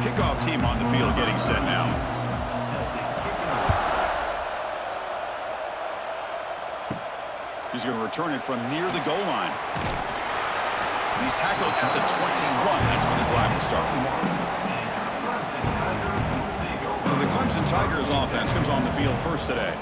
Kickoff team on the field getting set now. He's going to return it from near the goal line. He's tackled at the 21. That's when the drive will start. So the Clemson Tigers offense comes on the field first today.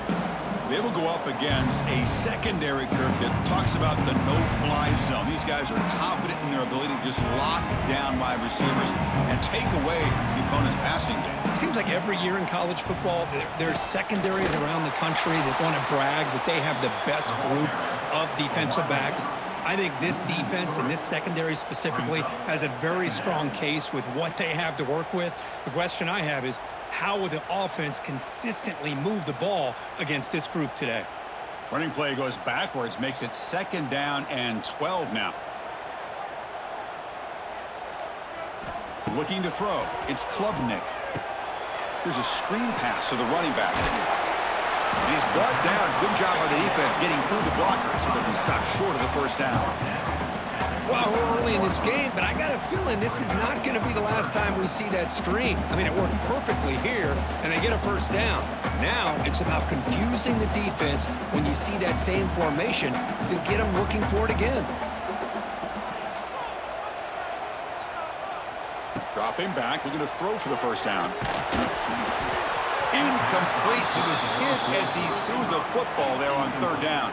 They will go up against a secondary, Kirk, that talks about the no-fly zone. These guys are confident in their ability to just lock down wide receivers and take away the opponent's passing game. Seems like every year in college football, there's secondaries around the country that want to brag that they have the best group of defensive backs. I think this defense and this secondary specifically has a very strong case with what they have to work with. The question I have is, how will the offense consistently move the ball against this group today? Running play goes backwards, makes it 2nd down and 12 now. Looking to throw. It's Klubnik. Here's a screen pass to the running back. And he's brought down. Good job by the defense getting through the blockers, but he stopped short of the first down. Well, we're early in this game, but I got a feeling this is not going to be the last time we see that screen. I mean, it worked perfectly here, and they get a first down. Now it's about confusing the defense when you see that same formation to get them looking for it again. Dropping back, looking to throw for the first down. Incomplete. He was hit as he threw the football there on 3rd down.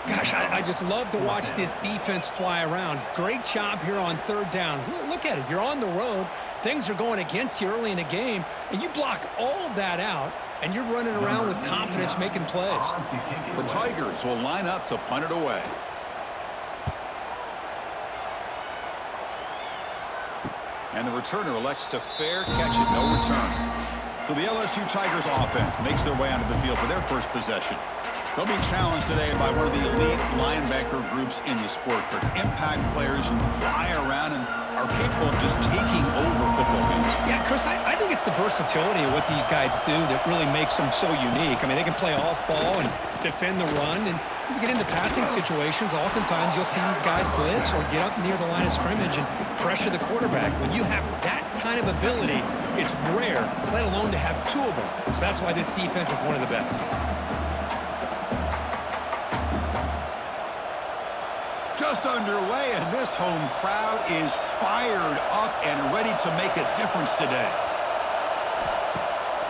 Gosh, I just love to watch this defense fly around. Great job here on 3rd down. Look at it. You're on the road. Things are going against you early in the game, and you block all of that out, and you're running around with confidence making plays. The Tigers will line up to punt it away. And the returner elects to fair catch it, no return. So the LSU Tigers offense makes their way onto the field for their first possession. They'll be challenged today by one of the elite linebacker groups in the sport. They're impact players who fly around and are capable of just taking over football games. Yeah, Chris, I think it's the versatility of what these guys do that really makes them so unique. I mean, they can play off ball and defend the run, and you get into passing situations, oftentimes you'll see these guys blitz or get up near the line of scrimmage and pressure the quarterback. When you have that kind of ability, it's rare, let alone to have two of them. So that's why this defense is one of the best. Just underway, and this home crowd is fired up and ready to make a difference today.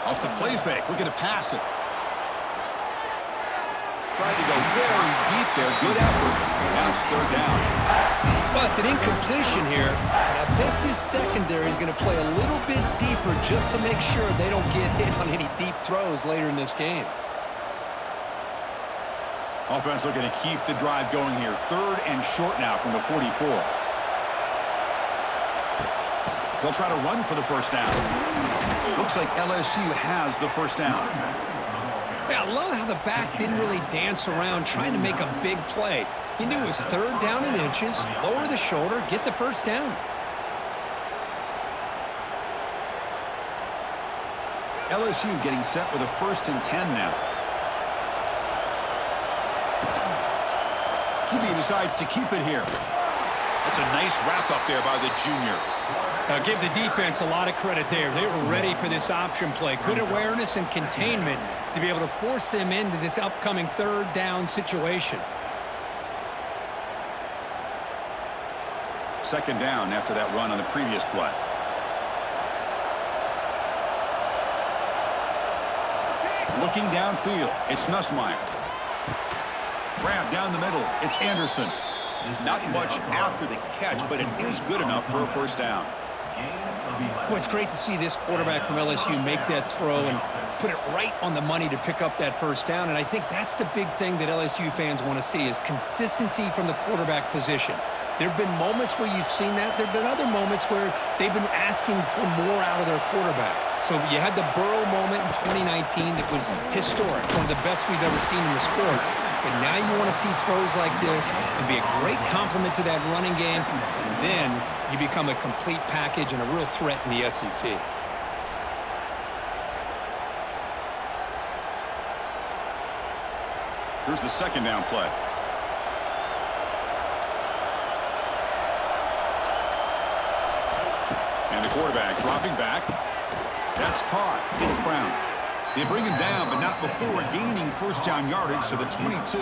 Off the play fake, looking to pass it. Tried to go very deep there, good effort. Now it's 3rd down. Well, it's an incompletion here, but I bet this secondary is going to play a little bit deeper just to make sure they don't get hit on any deep throws later in this game. Offense looking to keep the drive going here. 3rd and short now from the 44. They'll try to run for the first down. Looks like LSU has the first down. Yeah, I love how the back didn't really dance around trying to make a big play. He knew it's 3rd down in inches, lower the shoulder, get the first down. LSU getting set with a 1st and 10 now. QB decides to keep it here. That's a nice wrap-up there by the junior. Now, give the defense a lot of credit there. They were ready for this option play. Good awareness and containment to be able to force them into this upcoming 3rd down situation. 2nd down after that run on the previous play. Looking downfield, it's Nussmeier. Grab down the middle, it's Anderson. Not much after the catch, but it is good enough for a first down. Boy, it's great to see this quarterback from LSU make that throw and put it right on the money to pick up that first down. And I think that's the big thing that LSU fans want to see is consistency from the quarterback position. There have been moments where you've seen that. There have been other moments where they've been asking for more out of their quarterback. So you had the Burrow moment in 2019 that was historic, one of the best we've ever seen in the sport. But now you want to see throws like this and be a great complement to that running game, and then you become a complete package and a real threat in the SEC. Here's the 2nd down play. And the quarterback dropping back. That's caught. It's Brown. They bring him down, but not before gaining first down yardage to the 22.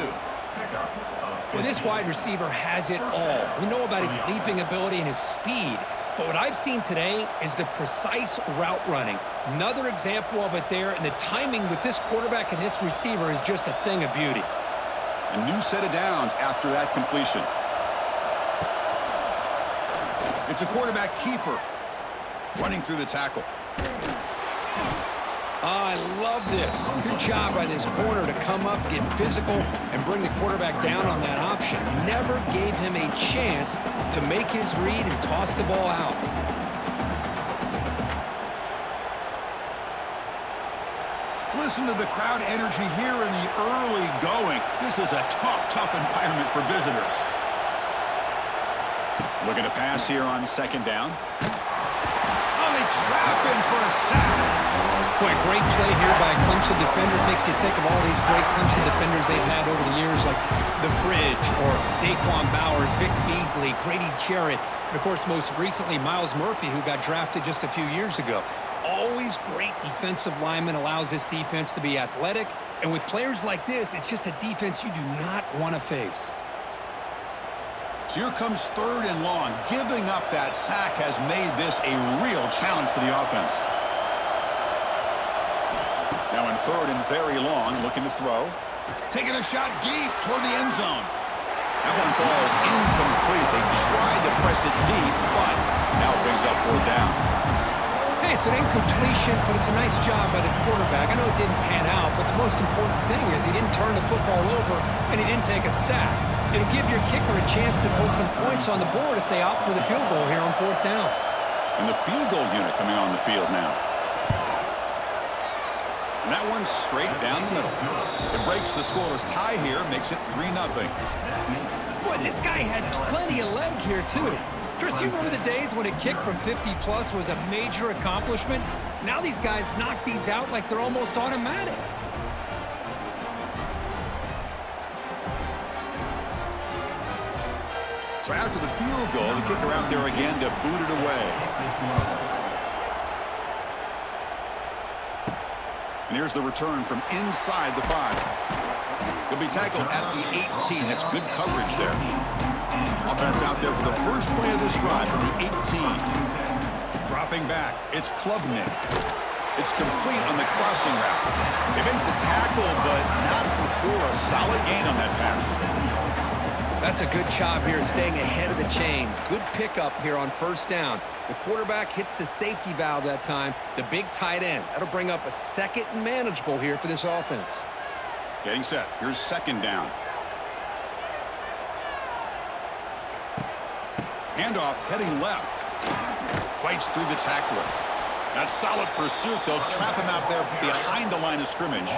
Well, this wide receiver has it all. We know about his leaping ability and his speed, but what I've seen today is the precise route running. Another example of it there, and the timing with this quarterback and this receiver is just a thing of beauty. A new set of downs after that completion. It's a quarterback keeper running through the tackle. I love this. Good job by this corner to come up, get physical, and bring the quarterback down on that option. Never gave him a chance to make his read and toss the ball out. Listen to the crowd energy here in the early going. This is a tough environment for visitors. Looking to pass here on second down. Oh, they trap him for a sack. Boy, great play here by a Clemson defender. It makes you think of all these great Clemson defenders they've had over the years, like The Fridge or Daquan Bowers, Vic Beasley, Grady Jarrett, and, of course, most recently, Miles Murphy, who got drafted just a few years ago. Always great defensive lineman, allows this defense to be athletic. And with players like this, it's just a defense you do not want to face. So here comes third and long. Giving up that sack has made this a real challenge for the offense. Now in third and very long, looking to throw. Taking a shot deep toward the end zone. That one falls incomplete. They tried to press it deep, but now it brings up fourth down. Hey, it's an incompletion, but it's a nice job by the quarterback. I know it didn't pan out, but the most important thing is he didn't turn the football over and he didn't take a sack. It'll give your kicker a chance to put some points on the board if they opt for the field goal here on fourth down. And the field goal unit coming on the field now. And that one's straight down the middle. It breaks the scoreless tie here, makes it 3-0. Boy, this guy had plenty of leg here, too. Chris, you remember the days when a kick from 50-plus was a major accomplishment? Now these guys knock these out like they're almost automatic. So after the field goal, the kicker out there again to boot it away. And here's the return from inside the 5. He'll be tackled at the 18. That's good coverage there. Offense out there for the first play of this drive from the 18. Dropping back, it's Klubnik. It's complete on the crossing route. They make the tackle, but not before a solid gain on that pass. That's a good job here, staying ahead of the chains. Good pickup here on first down. The quarterback hits the safety valve that time, the big tight end. That'll bring up a second and manageable here for this offense. Getting set. Here's second down. Handoff heading left. Fights through the tackler. That solid pursuit. They'll trap him out there behind the line of scrimmage.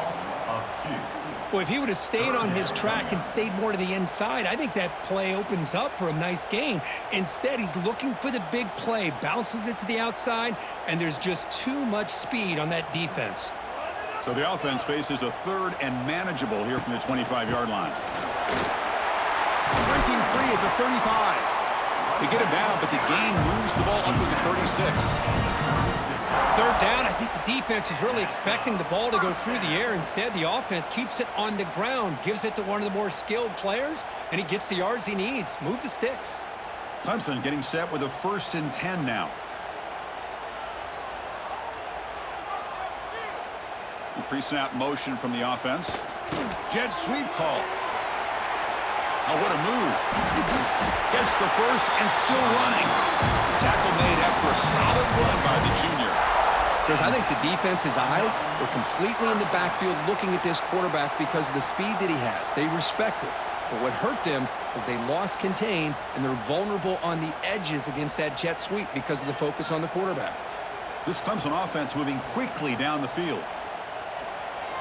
Boy, if he would have stayed on his track and stayed more to the inside, I think that play opens up for a nice gain. Instead, he's looking for the big play, bounces it to the outside, and there's just too much speed on that defense. So the offense faces a third and manageable here from the 25-yard line. Breaking free at the 35. They get him down, but the gain moves the ball up to the 36. Third down, I think the defense is really expecting the ball to go through the air. Instead, the offense keeps it on the ground, gives it to one of the more skilled players, and he gets the yards he needs. Move the sticks. Clemson getting set with a 1st and 10 now. Pre-snap motion from the offense. Jet sweep call. Oh, what a move. Gets the first and still running. Tackle made after a solid run by the junior. Because I think the defense's eyes were completely in the backfield looking at this quarterback because of the speed that he has. They respect it. But what hurt them is they lost contain, and they're vulnerable on the edges against that jet sweep because of the focus on the quarterback. This Clemson offense moving quickly down the field.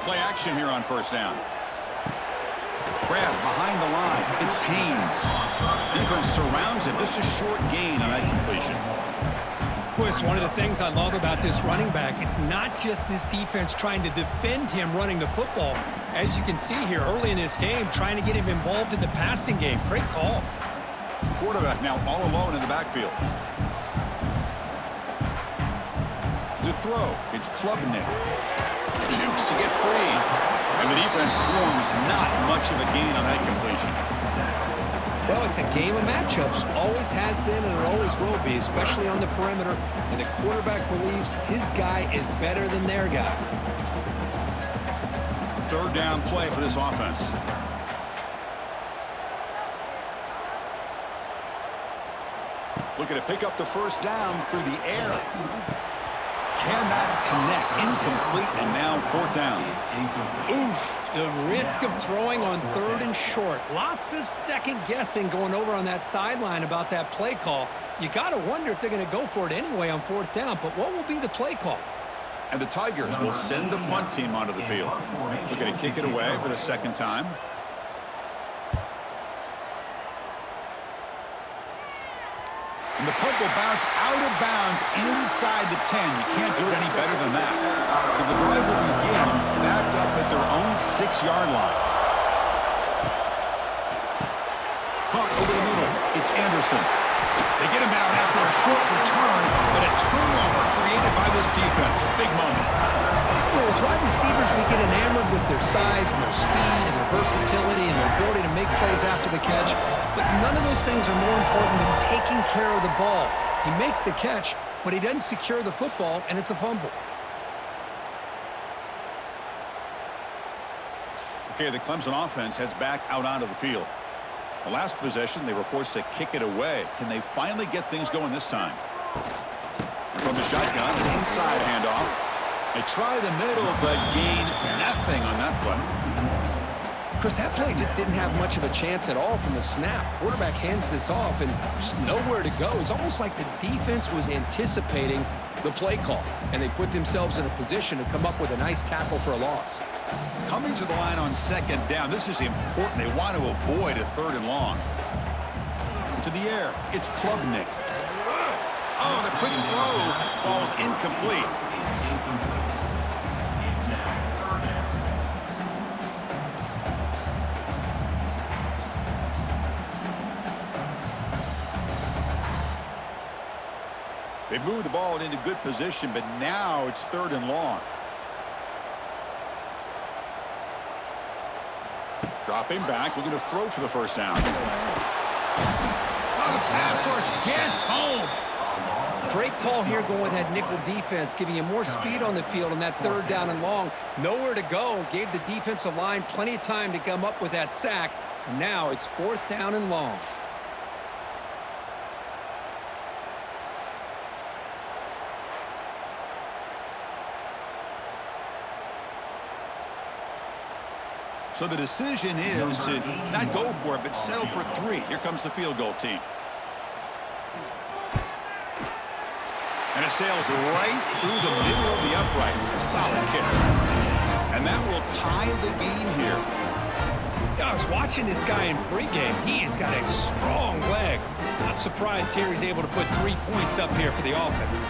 Play action here on first down. Grab behind the line. It's Haynes. Defense surrounds him. Just a short gain on that completion. Well, it's one of the things I love about this running back. It's not just this defense trying to defend him running the football. As you can see here early in this game, trying to get him involved in the passing game. Great call. Quarterback now all alone in the backfield. To throw, it's Klubnik. Jukes to get free. And the defense swarms, not much of a gain on that completion. Well, it's a game of matchups. Always has been and it always will be, especially on the perimeter. And the quarterback believes his guy is better than their guy. Third down play for this offense. Looking to pick up the first down through the air. Cannot connect. Incomplete, and now fourth down. Oof, the risk of throwing on third and short. Lots of second guessing going over on that sideline about that play call. You got to wonder if they're going to go for it anyway on fourth down, but what will be the play call? And the Tigers will send the punt team onto the field. Looking to kick it away for the second time. And the punt will bounce out of bounds inside the 10. You can't do it any better than that. So the drive will begin backed up at their own 6-yard line. Caught over the middle. It's Anderson. They get him out after a short return, but a turnover created by this defense. Big moment. Well, with wide receivers, we get enamored with their size and their speed and their versatility and their ability to make plays after the catch. But none of those things are more important than taking care of the ball. He makes the catch, but he doesn't secure the football, and it's a fumble. Okay, the Clemson offense heads back out onto the field. The last possession, they were forced to kick it away. Can they finally get things going this time? From the shotgun, an inside handoff. They try the middle, but gain nothing on that play. Chris, that play just didn't have much of a chance at all from the snap. Quarterback hands this off and just nowhere to go. It's almost like the defense was anticipating the play call, and they put themselves in a position to come up with a nice tackle for a loss. Coming to the line on second down, this is important. They want to avoid a third and long. To the air, it's Klubnik. Oh, the quick throw falls incomplete. They move the ball into good position, but now it's third and long. Dropping back, looking to throw for the first down. Oh, the pass rush gets home. Great call here going with that nickel defense, giving you more speed on the field on that third down and long. Nowhere to go. Gave the defensive line plenty of time to come up with that sack. And now it's fourth down and long. So the decision is to not go for it, but settle for 3. Here comes the field goal team. And it sails right through the middle of the uprights. A solid kick. And that will tie the game here. I was watching this guy in pregame. He has got a strong leg. Not surprised here he's able to put 3 points up here for the offense.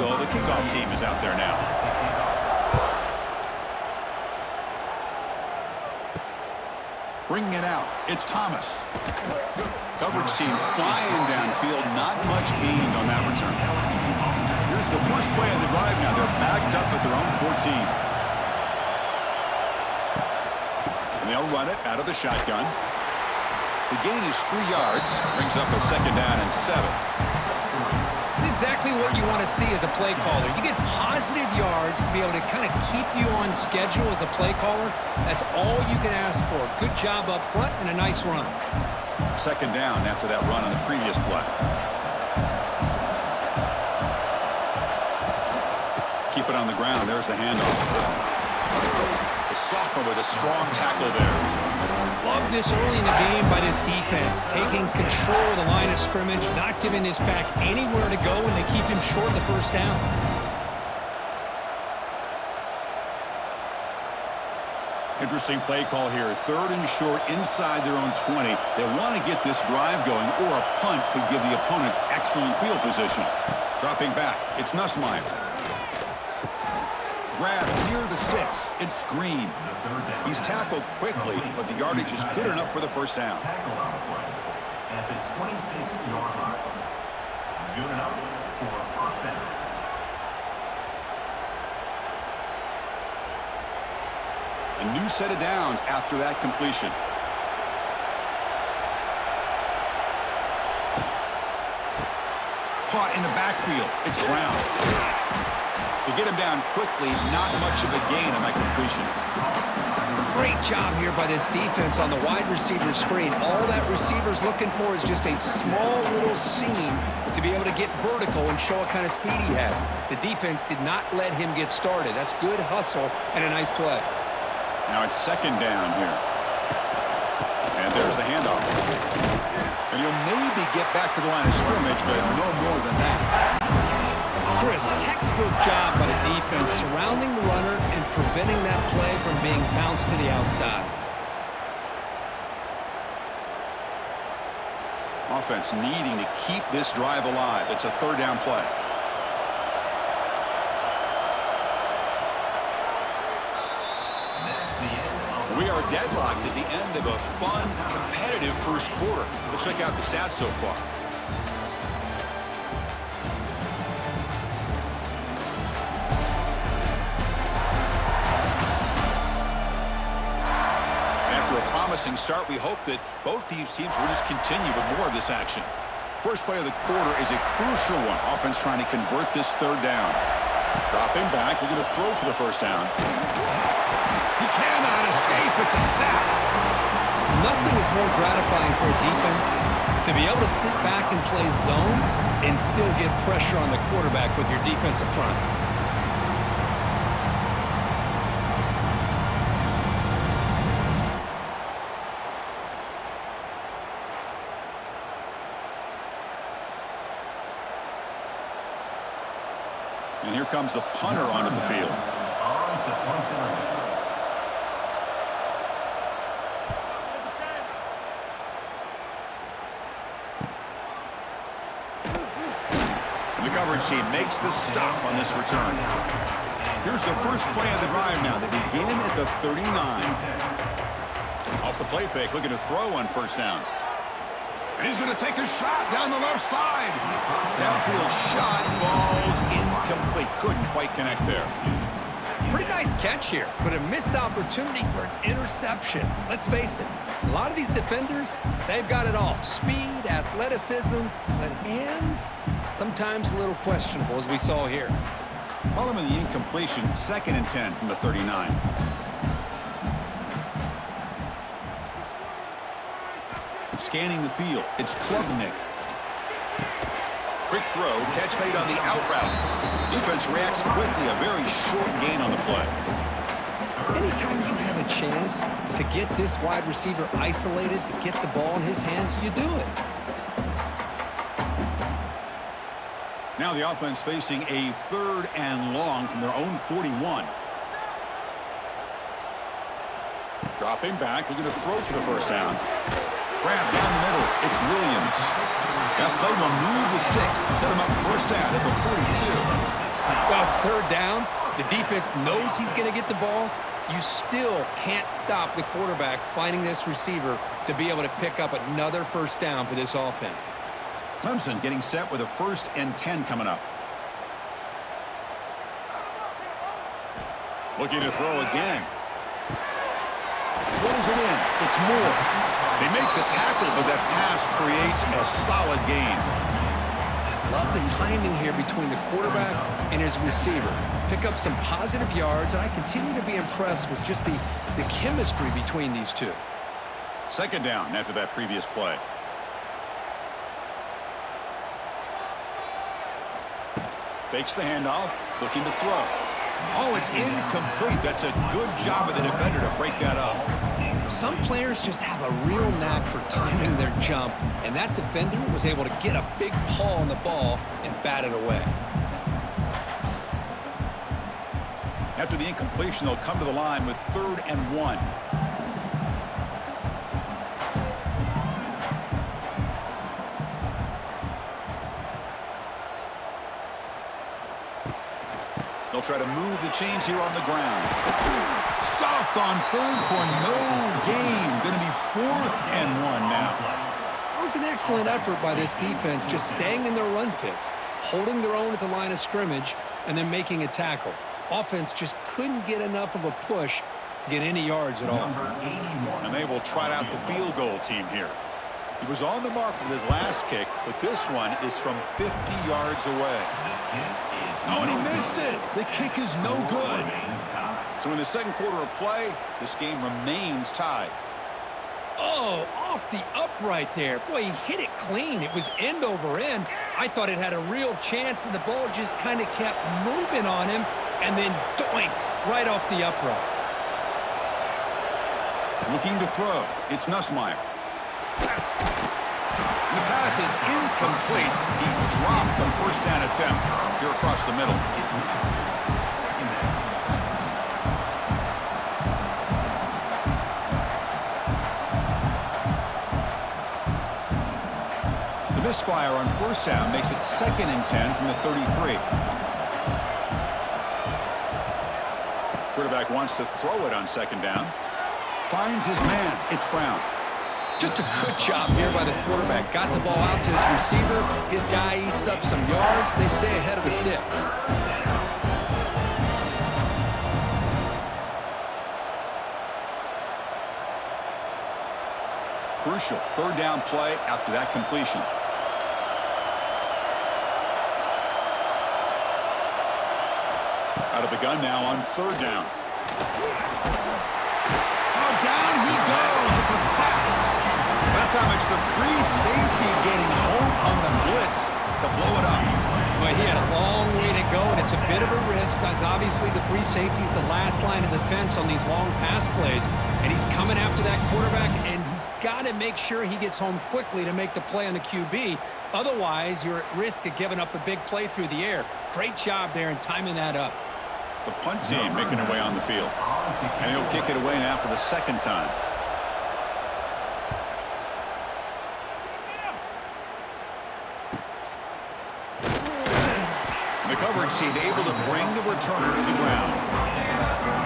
The kickoff team is out there now. Bringing it out, it's Thomas. Coverage team flying downfield, not much gained on that return. Here's the first play of the drive now. They're backed up at their own 14. And they'll run it out of the shotgun. The gain is 3 yards, brings up a second down and 7. It's exactly what you want to see as a play caller. You get positive yards to be able to kind of keep you on schedule as a play caller. That's all you can ask for. Good job up front and a nice run. Second down after that run on the previous play. Keep it on the ground. There's the handoff. The sophomore with a strong tackle there. Love this early in the game by this defense, taking control of the line of scrimmage, not giving this back anywhere to go, and they keep him short the first down. Interesting play call here. Third and short inside their own 20. They want to get this drive going, or a punt could give the opponents excellent field position. Dropping back, it's Nussmeier. grab near the sticks. It's Green. He's tackled quickly, but the yardage is good enough for the first down. At the 26-yard line. Good enough for a first down. A new set of downs after that completion. Caught in the backfield. It's Brown. To get him down quickly, not much of a gain on that completion. Great job here by this defense on the wide receiver screen. All that receiver's looking for is just a small little seam to be able to get vertical and show what kind of speed he has. The defense did not let him get started. That's good hustle and a nice play. Now it's second down here. And there's the handoff. And he'll maybe get back to the line of scrimmage, but no more than that. Chris, textbook job by the defense surrounding the runner and preventing that play from being bounced to the outside. Offense needing to keep this drive alive. It's a third down play. We are deadlocked at the end of a fun, competitive first quarter. Let's check out the stats so far. After a promising start, we hope that both these teams will just continue with more of this action. First play of the quarter is a crucial one. Offense trying to convert this third down. Dropping back, looking to throw for the first down. He cannot escape. It's a sack. Nothing is more gratifying for a defense to be able to sit back and play zone and still get pressure on the quarterback with your defensive front. And here comes the punter onto the field. The coverage team makes the stop on this return. Here's the first play of the drive now. They begin at the 39. Off the play fake, looking to throw on first down. And he's going to take a shot down the left side. Downfield shot falls incomplete. Couldn't quite connect there. Pretty nice catch here, but a missed opportunity for an interception. Let's face it, a lot of these defenders, they've got it all. Speed, athleticism, but hands, sometimes a little questionable, as we saw here. Following the incompletion, 2nd and 10 from the 39. Scanning the field, it's Klubnik. Quick throw, catch made on the out route. Defense reacts quickly, a very short gain on the play. Anytime you have a chance to get this wide receiver isolated, to get the ball in his hands, you do it. Now the offense facing a 3rd and long from their own 41. Dropping back, looking to throw for the first down. Grab down the middle, it's Williams. That play will move the sticks, set him up first down at the 42. Well, it's 3rd down. The defense knows he's going to get the ball. You still can't stop the quarterback finding this receiver to be able to pick up another first down for this offense. Clemson getting set with a 1st and 10 coming up. Looking to throw again. Rolls it in. It's Moore. They make the tackle, but that pass creates a solid gain. Love the timing here between the quarterback and his receiver. Pick up some positive yards, and I continue to be impressed with just the chemistry between these two. 2nd down after that previous play. Fakes the handoff, looking to throw. Oh, it's incomplete. That's a good job of the defender to break that up. Some players just have a real knack for timing their jump, and that defender was able to get a big paw on the ball and bat it away. After the incompletion, they'll come to the line with 3rd and 1. They'll try to move the chains here on the ground. Stuffed on third for no gain. Going to be 4th and 1 now. It was an excellent effort by this defense, just staying in their run fits, holding their own at the line of scrimmage, and then making a tackle. Offense just couldn't get enough of a push to get any yards at all. And they will trot out the field goal team here. He was on the mark with his last kick, but this one is from 50 yards away. Oh, and he missed it. The kick is no good. So in the second quarter of play, this game remains tied. Oh, off the upright there. Boy, he hit it clean. It was end over end. I thought it had a real chance, and the ball just kind of kept moving on him, and then doink, right off the upright. Looking to throw. It's Nussmeier. The pass is incomplete. He dropped the first down attempt here across the middle. The misfire on first down makes it 2nd and 10 from the 33. Quarterback wants to throw it on 2nd down. Finds his man. It's Brown. Just a good job here by the quarterback. Got the ball out to his receiver. His guy eats up some yards. They stay ahead of the sticks. Crucial 3rd down play after that completion. Out of the gun now on 3rd down. Oh, down he goes. It's a sack. That time it's the free safety getting home on the blitz to blow it up. Well, he had a long way to go, and it's a bit of a risk because obviously the free safety is the last line of defense on these long pass plays, and he's coming after that quarterback, and he's got to make sure he gets home quickly to make the play on the QB. Otherwise, you're at risk of giving up a big play through the air. Great job there in timing that up. The punt team making their way on the field, and he'll kick it away now for the 2nd time. The coverage team able to bring the returner to the ground.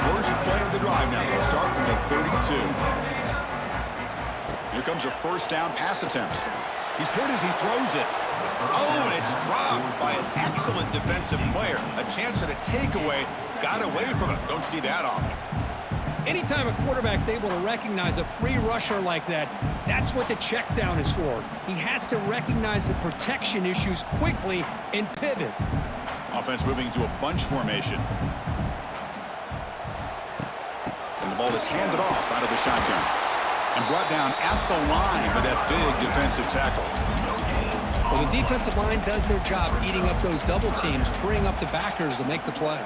First play of the drive now. They'll start from the 32. Here comes a 1st down pass attempt. He's hit as he throws it. Oh, and it's dropped by an excellent defensive player. A chance at a takeaway. Got away from it. Don't see that often. Anytime a quarterback's able to recognize a free rusher like that, that's what the check down is for. He has to recognize the protection issues quickly and pivot. Offense moving to a bunch formation. And the ball is handed off out of the shotgun. And brought down at the line with that big defensive tackle. Well, the defensive line does their job eating up those double teams, freeing up the backers to make the play.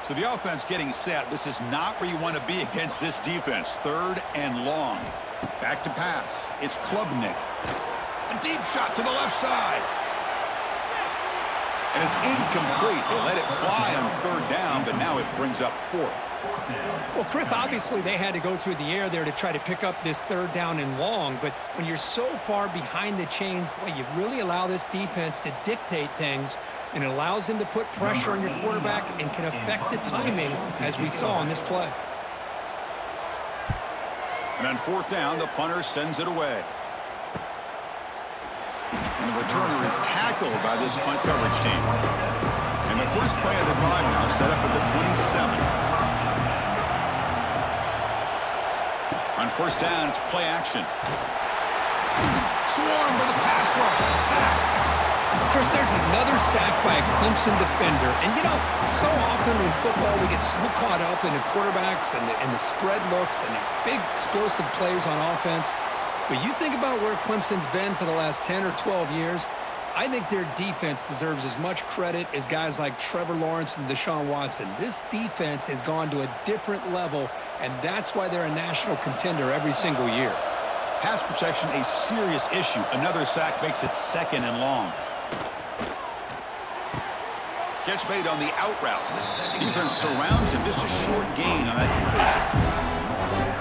So the offense getting set. This is not where you want to be against this defense. 3rd and long. Back to pass. It's Klubnik. A deep shot to the left side. And it's incomplete. They let it fly on 3rd down, but now it brings up 4th. Well, Chris, obviously they had to go through the air there to try to pick up this 3rd down and long, but when you're so far behind the chains, boy, you really allow this defense to dictate things, and it allows them to put pressure on your quarterback and can affect the timing, as we saw on this play. And on 4th down, the punter sends it away. And the returner is tackled by this punt coverage team. And the first play of the drive now set up at the 27. On 1st down, it's play action. Swarm with a pass rush, a sack. Of course, there's another sack by a Clemson defender. And, you know, so often in football we get so caught up in the quarterbacks and the spread looks and the big explosive plays on offense. But you think about where Clemson's been for the last 10 or 12 years, I think their defense deserves as much credit as guys like Trevor Lawrence and Deshaun Watson. This defense has gone to a different level, and that's why they're a national contender every single year. Pass protection, a serious issue. Another sack makes it 2nd and long. Catch made on the out route. Defense surrounds him. Just a short gain on that completion.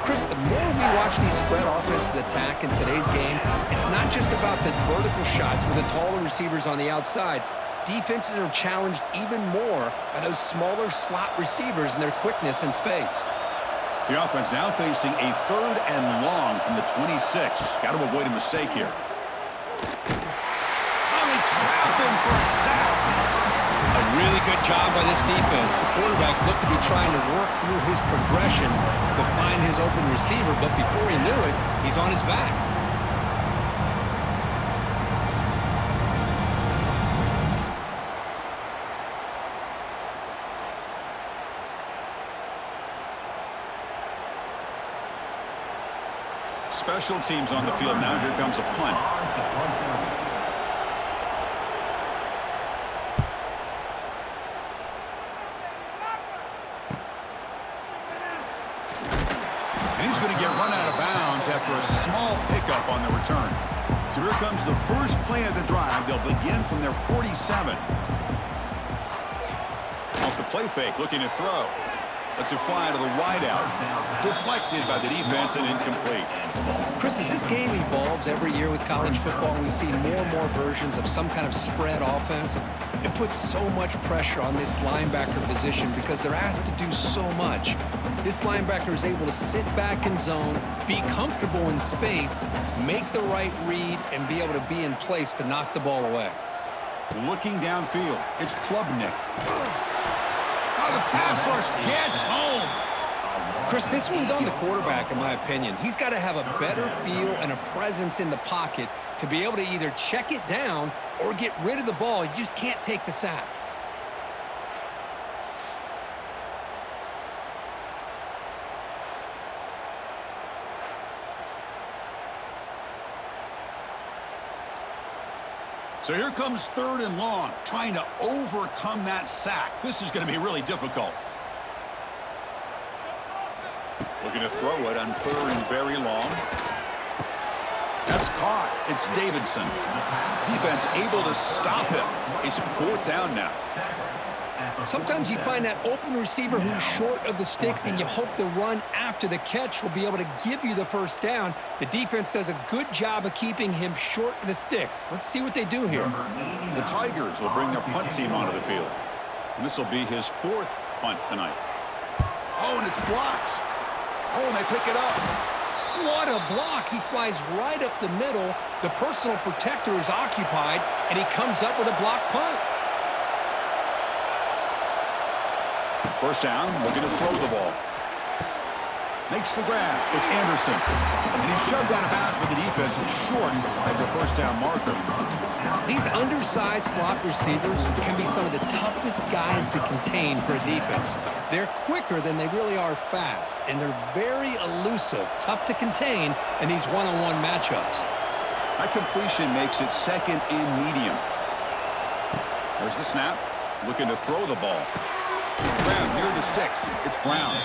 Chris, the more we watch these spread offenses attack in today's game, it's not just about the vertical shots with the taller receivers on the outside. Defenses are challenged even more by those smaller slot receivers and their quickness in space. The offense now facing a 3rd and long from the 26. Got to avoid a mistake here. Oh, they trap him for a sack. A really good job by this defense. The quarterback looked to be trying to work through his progressions to find his open receiver, but before he knew it, he's on his back. Special teams on the field now. Here comes a punt. And he's going to get run out of bounds after a small pickup on the return. So here comes the first play of the drive. They'll begin from their 47. Off the play fake, looking to throw. Lets it fly to the wideout. Deflected by the defense and incomplete. Chris, as this game evolves every year with college football and we see more and more versions of some kind of spread offense, it puts so much pressure on this linebacker position because they're asked to do so much. This linebacker is able to sit back in zone, be comfortable in space, make the right read, and be able to be in place to knock the ball away. Looking downfield, it's Klubnik. Oh, the pass rush gets home. Chris, this one's on the quarterback, in my opinion. He's got to have a better feel and a presence in the pocket to be able to either check it down or get rid of the ball. You just can't take the sack. So here comes 3rd and long, trying to overcome that sack. This is going to be really difficult. Looking to throw it on 3rd and very long. That's caught. It's Davidson. Defense able to stop him. It's 4th down now. Sometimes you find that open receiver who's short of the sticks, and you hope the run after the catch will be able to give you the first down. The defense does a good job of keeping him short of the sticks. Let's see what they do here. The Tigers will bring their punt team onto the field. And this will be his 4th punt tonight. Oh, and it's blocked. Oh, and they pick it up. What a block. He flies right up the middle. The personal protector is occupied, and he comes up with a blocked punt. First down, looking to throw the ball. Makes the grab. It's Anderson. And he's shoved out of bounds by the defense and short at the first down marker. These undersized slot receivers can be some of the toughest guys to contain for a defense. They're quicker than they really are fast, and they're very elusive, tough to contain in these one-on-one matchups. That completion makes it 2nd and medium. There's the snap. Looking to throw the ball. Grab near the sticks. It's Brown.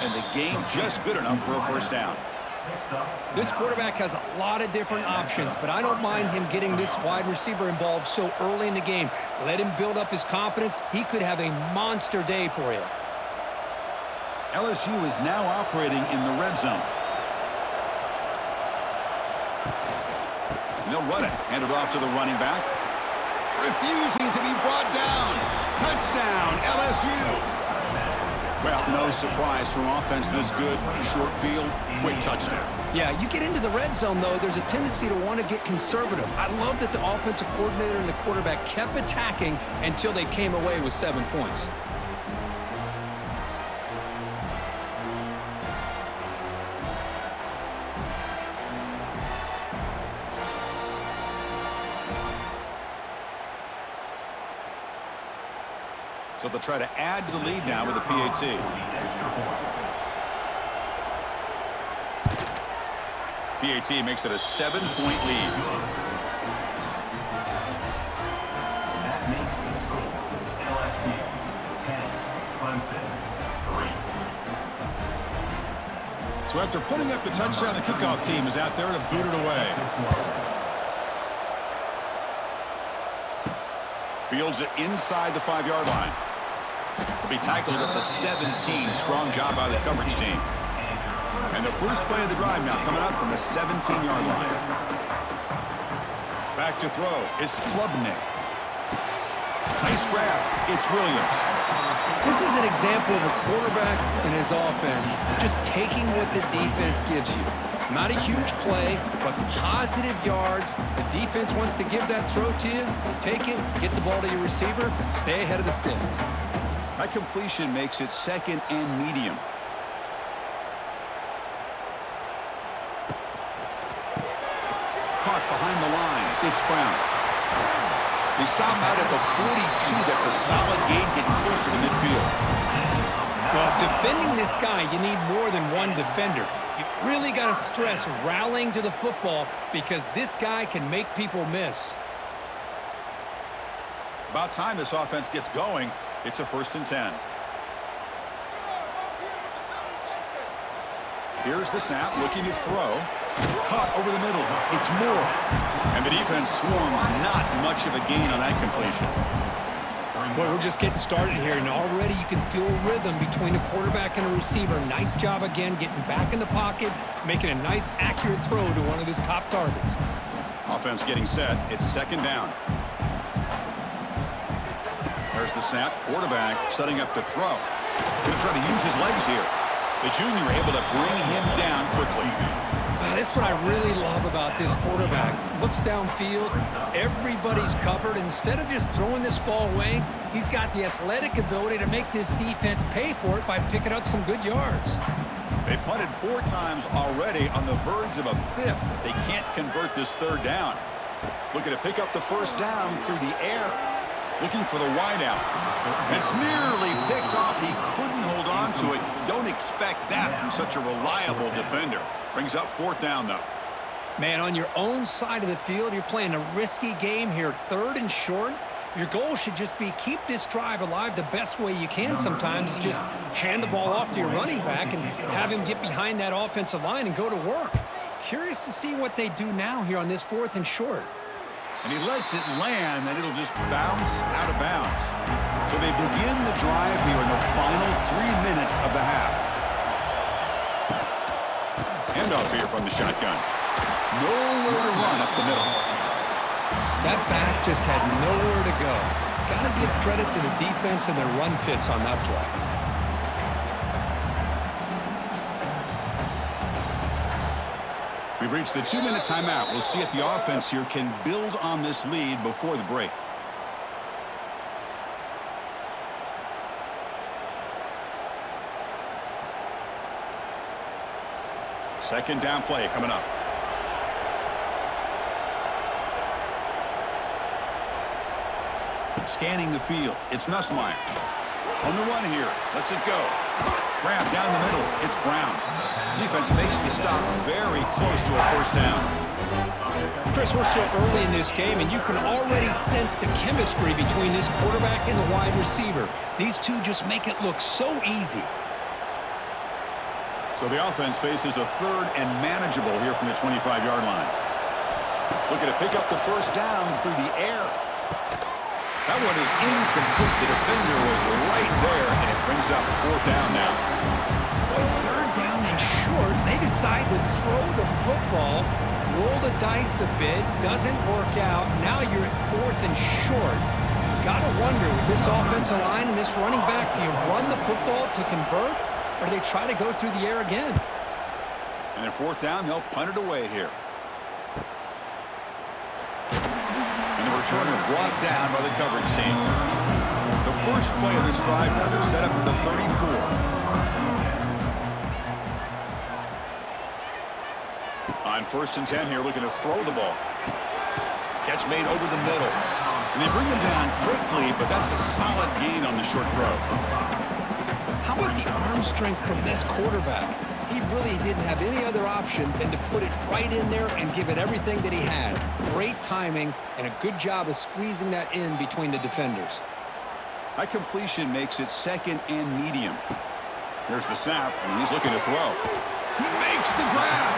And the game just good enough for a first down. This quarterback has a lot of different options, but I don't mind him getting this wide receiver involved so early in the game. Let him build up his confidence. He could have a monster day for you. LSU is now operating in the red zone. And they'll run it. Hand it off to the running back. Refusing to be brought down. Touchdown, LSU. Well, no surprise from offense this good. Short field, quick touchdown. Yeah, you get into the red zone, though, there's a tendency to want to get conservative. I love that the offensive coordinator and the quarterback kept attacking until they came away with 7 points. So they'll try to add to the lead now with a PAT. PAT makes it a 7-point lead. That makes the score LSU 10, Clemson 3. So after putting up the touchdown, the kickoff team is out there to boot it away. Fields it inside the 5-yard line. Will be tackled at the 17. Strong job by the coverage team. And the first play of the drive now coming up from the 17-yard line. Back to throw. It's Klubnik. Nice grab. It's Williams. This is an example of a quarterback and his offense just taking what the defense gives you. Not a huge play, but positive yards. The defense wants to give that throw to you. You take it, get the ball to your receiver, stay ahead of the sticks. That completion makes it second and medium. Caught behind the line. It's Brown. They stop out at the 42. That's a solid gain, getting closer to midfield. Well, defending this guy, you need more than one defender. You really got to stress rallying to the football because this guy can make people miss. About time this offense gets going. It's a 1st and 10. Here's the snap, looking to throw. Caught over the middle. It's Moore. And the defense swarms. Not much of a gain on that completion. Boy, we're just getting started here, and already you can feel a rhythm between a quarterback and a receiver. Nice job again getting back in the pocket, making a nice, accurate throw to one of his top targets. Offense getting set. It's 2nd down. There's the snap. Quarterback setting up to throw. Going to try to use his legs here. The junior able to bring him down quickly. That's what I really love about this quarterback. Looks downfield, everybody's covered. Instead of just throwing this ball away, he's got the athletic ability to make this defense pay for it by picking up some good yards. They punted 4 times already, on the verge of a 5th. They can't convert this 3rd down. Looking to pick up the 1st down through the air. Looking for the wideout. It's nearly picked off. He couldn't hold on to it. Don't expect that from such a reliable defender. Brings up 4th down, though. Man, on your own side of the field, you're playing a risky game here. 3rd and short. Your goal should just be keep this drive alive the best way you can sometimes. Is just hand the ball off to your running back and have him get behind that offensive line and go to work. Curious to see what they do now here on this 4th and short. And he lets it land, and it'll just bounce out of bounds. So they begin the drive here in the final 3 minutes of the half. Handoff here from the shotgun. Nowhere to run up the middle. That back just had nowhere to go. Got to give credit to the defense and their run fits on that play. We've reached the 2-minute timeout. We'll see if the offense here can build on this lead before the break. Second down play coming up. Scanning the field. It's Nussmeier. On the run here. Lets it go. Grab down the middle. It's Brown. Defense makes the stop very close to a 1st down. Chris, we're still early in this game, and you can already sense the chemistry between this quarterback and the wide receiver. These two just make it look so easy. So the offense faces a 3rd and manageable here from the 25-yard line. Looking to pick up the 1st down through the air. That one is incomplete. The defender was right there, and it brings up 4th down now. Boy, 3rd down and short. They decide to throw the football, roll the dice a bit, doesn't work out. Now you're at 4th and short. Got to wonder, with this offensive line and this running back, do you run the football to convert, or do they try to go through the air again? And at 4th down, they'll punt it away here. And the returner brought down by the coverage team. The first play of this drive now, they're set up at the 34. On 1st and 10 here, looking to throw the ball. Catch made over the middle. And they bring him down quickly, but that's a solid gain on the short throw. How about the arm strength from this quarterback? He really didn't have any other option than to put it right in there and give it everything that he had. Great timing and a good job of squeezing that in between the defenders. That completion makes it 2nd and medium. Here's the snap, and he's looking to throw. He makes the grab.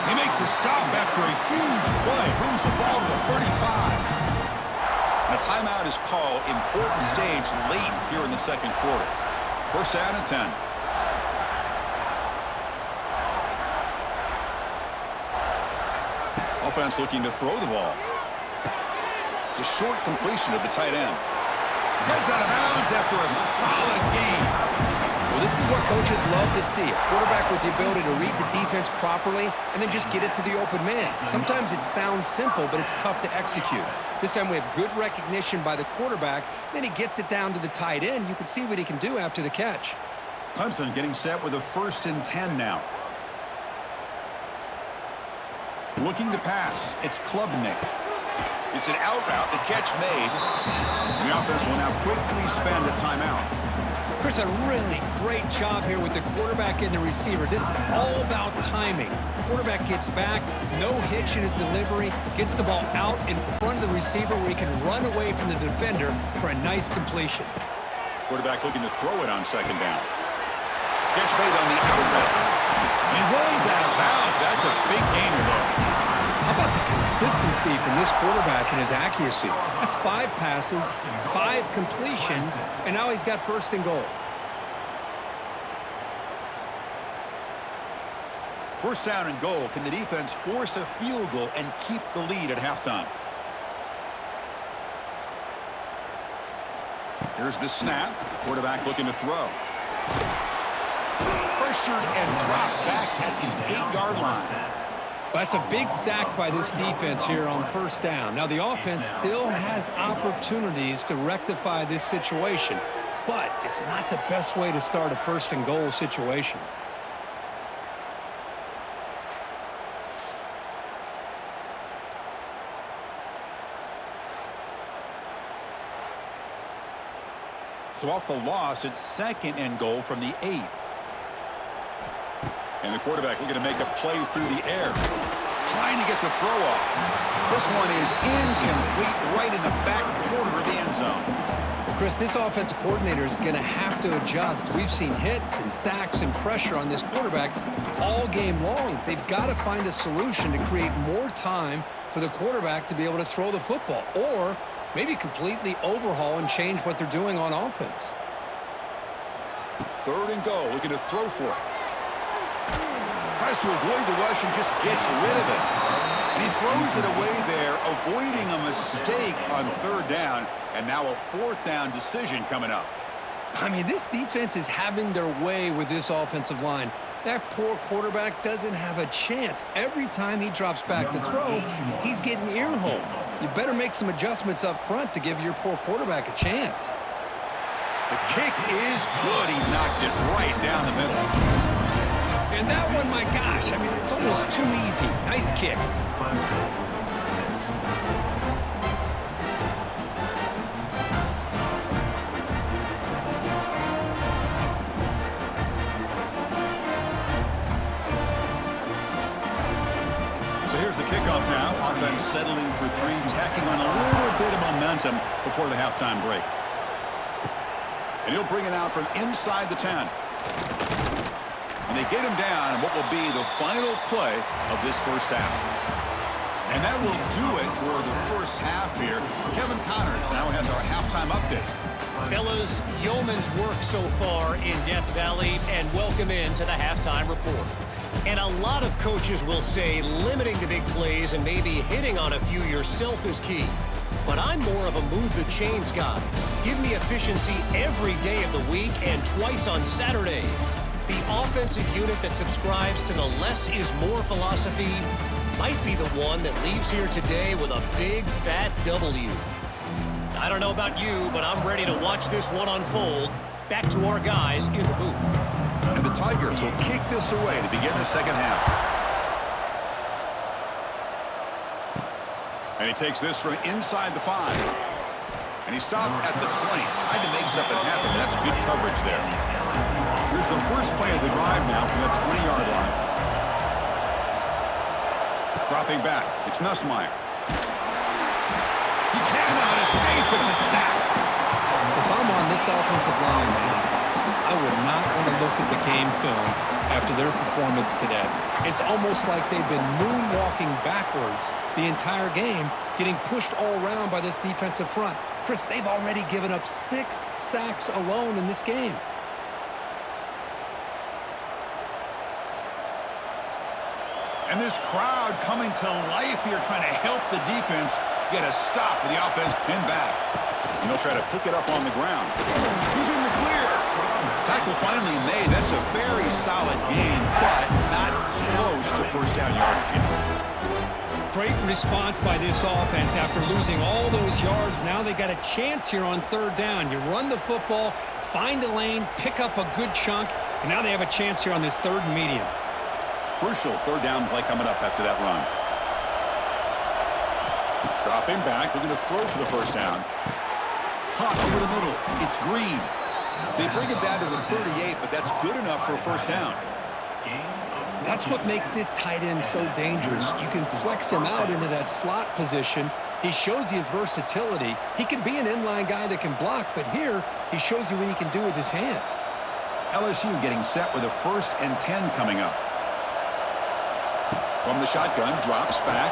They make the stop after a huge play. Moves the ball to the 35. And a timeout is called. Important stage late here in the 2nd quarter. 1st down and 10. offense looking to throw the ball. It's a short completion to the tight end. Heads out of bounds after a solid game. Well, this is what coaches love to see. A quarterback with the ability to read the defense properly and then just get it to the open man. Sometimes it sounds simple, but it's tough to execute. This time we have good recognition by the quarterback. Then he gets it down to the tight end. You can see what he can do after the catch. Clemson getting set with a 1st and 10 now. Looking to pass. It's Klubnik. It's an out route. The catch made. The offense will now quickly spend a timeout. Chris, a really great job here with the quarterback and the receiver. This is all about timing. Quarterback gets back, no hitch in his delivery, gets the ball out in front of the receiver where he can run away from the defender for a nice completion. Quarterback looking to throw it on 2nd down. Catch made on the out route. And he runs out of bounds. That's a big gainer there. How about the consistency from this quarterback and his accuracy? That's 5 passes, 5 completions, and now he's got 1st and goal. 1st down and goal. Can the defense force a field goal and keep the lead at halftime? Here's the snap. Quarterback looking to throw. Pressured and dropped back at the 8-yard line. That's a big sack by this defense here on 1st down. Now, the offense still has opportunities to rectify this situation, but it's not the best way to start a 1st and goal situation. So off the loss, it's 2nd and goal from the 8. And the quarterback looking to make a play through the air. Trying to get the throw off. This one is incomplete right in the back corner of the end zone. Chris, this offensive coordinator is going to have to adjust. We've seen hits and sacks and pressure on this quarterback all game long. They've got to find a solution to create more time for the quarterback to be able to throw the football, or maybe completely overhaul and change what they're doing on offense. 3rd and goal, looking to throw for it. Tries to avoid the rush and just gets rid of it. And he throws it away there, avoiding a mistake on 3rd down. And now a 4th down decision coming up. I mean, this defense is having their way with this offensive line. That poor quarterback doesn't have a chance. Every time he drops back to throw, he's getting ear-hole. You better make some adjustments up front to give your poor quarterback a chance. The kick is good. He knocked it right down the middle. And that one, my gosh, I mean, it's almost too easy. Nice kick. So here's the kickoff now. Offense settling for 3, tacking on a little bit of momentum before the halftime break. And he'll bring it out from inside the 10. And they get him down in what will be the final play of this 1st half. And that will do it for the 1st half here. Kevin Connors now has our halftime update. Fellas, yeoman's work so far in Death Valley, and welcome into the halftime report. And a lot of coaches will say limiting the big plays and maybe hitting on a few yourself is key. But I'm more of a move the chains guy. Give me efficiency every day of the week and twice on Saturday. The offensive unit that subscribes to the less is more philosophy might be the one that leaves here today with a big fat W. I don't know about you, but I'm ready to watch this one unfold. Back to our guys in the booth. And the Tigers will kick this away to begin the 2nd half. And he takes this from inside the 5. And he stopped at the 20. Tried to make something happen. That's good coverage there. Here's the first play of the drive now from the 20-yard line. Dropping back. It's Nussmeier. He cannot escape. It's a sack. If I'm on this offensive line, I would not want to look at the game film after their performance today. It's almost like they've been moonwalking backwards the entire game, getting pushed all around by this defensive front. Chris, they've already given up 6 sacks alone in this game. And And this crowd coming to life here, trying to help the defense get a stop with the offense pinned back. And they'll try to pick it up on the ground. He's in the clear. Tackle finally made. That's a very solid gain, but not close to first down yardage yet. Great response by this offense after losing all those yards. Now they got a chance here on third down. You run the football, find a lane, pick up a good chunk, and now they have a chance here on this third and medium. Crucial third down play coming up after that run. Dropping back, looking to throw for the first down. Hot over the middle. It's Green. They bring it down to the 38, but that's good enough for a first down. That's what makes this tight end so dangerous. You can flex him out into that slot position. He shows you his versatility. He can be an inline guy that can block, but here he shows you what he can do with his hands. LSU getting set with a 1st and 10 coming up. From the shotgun, drops back.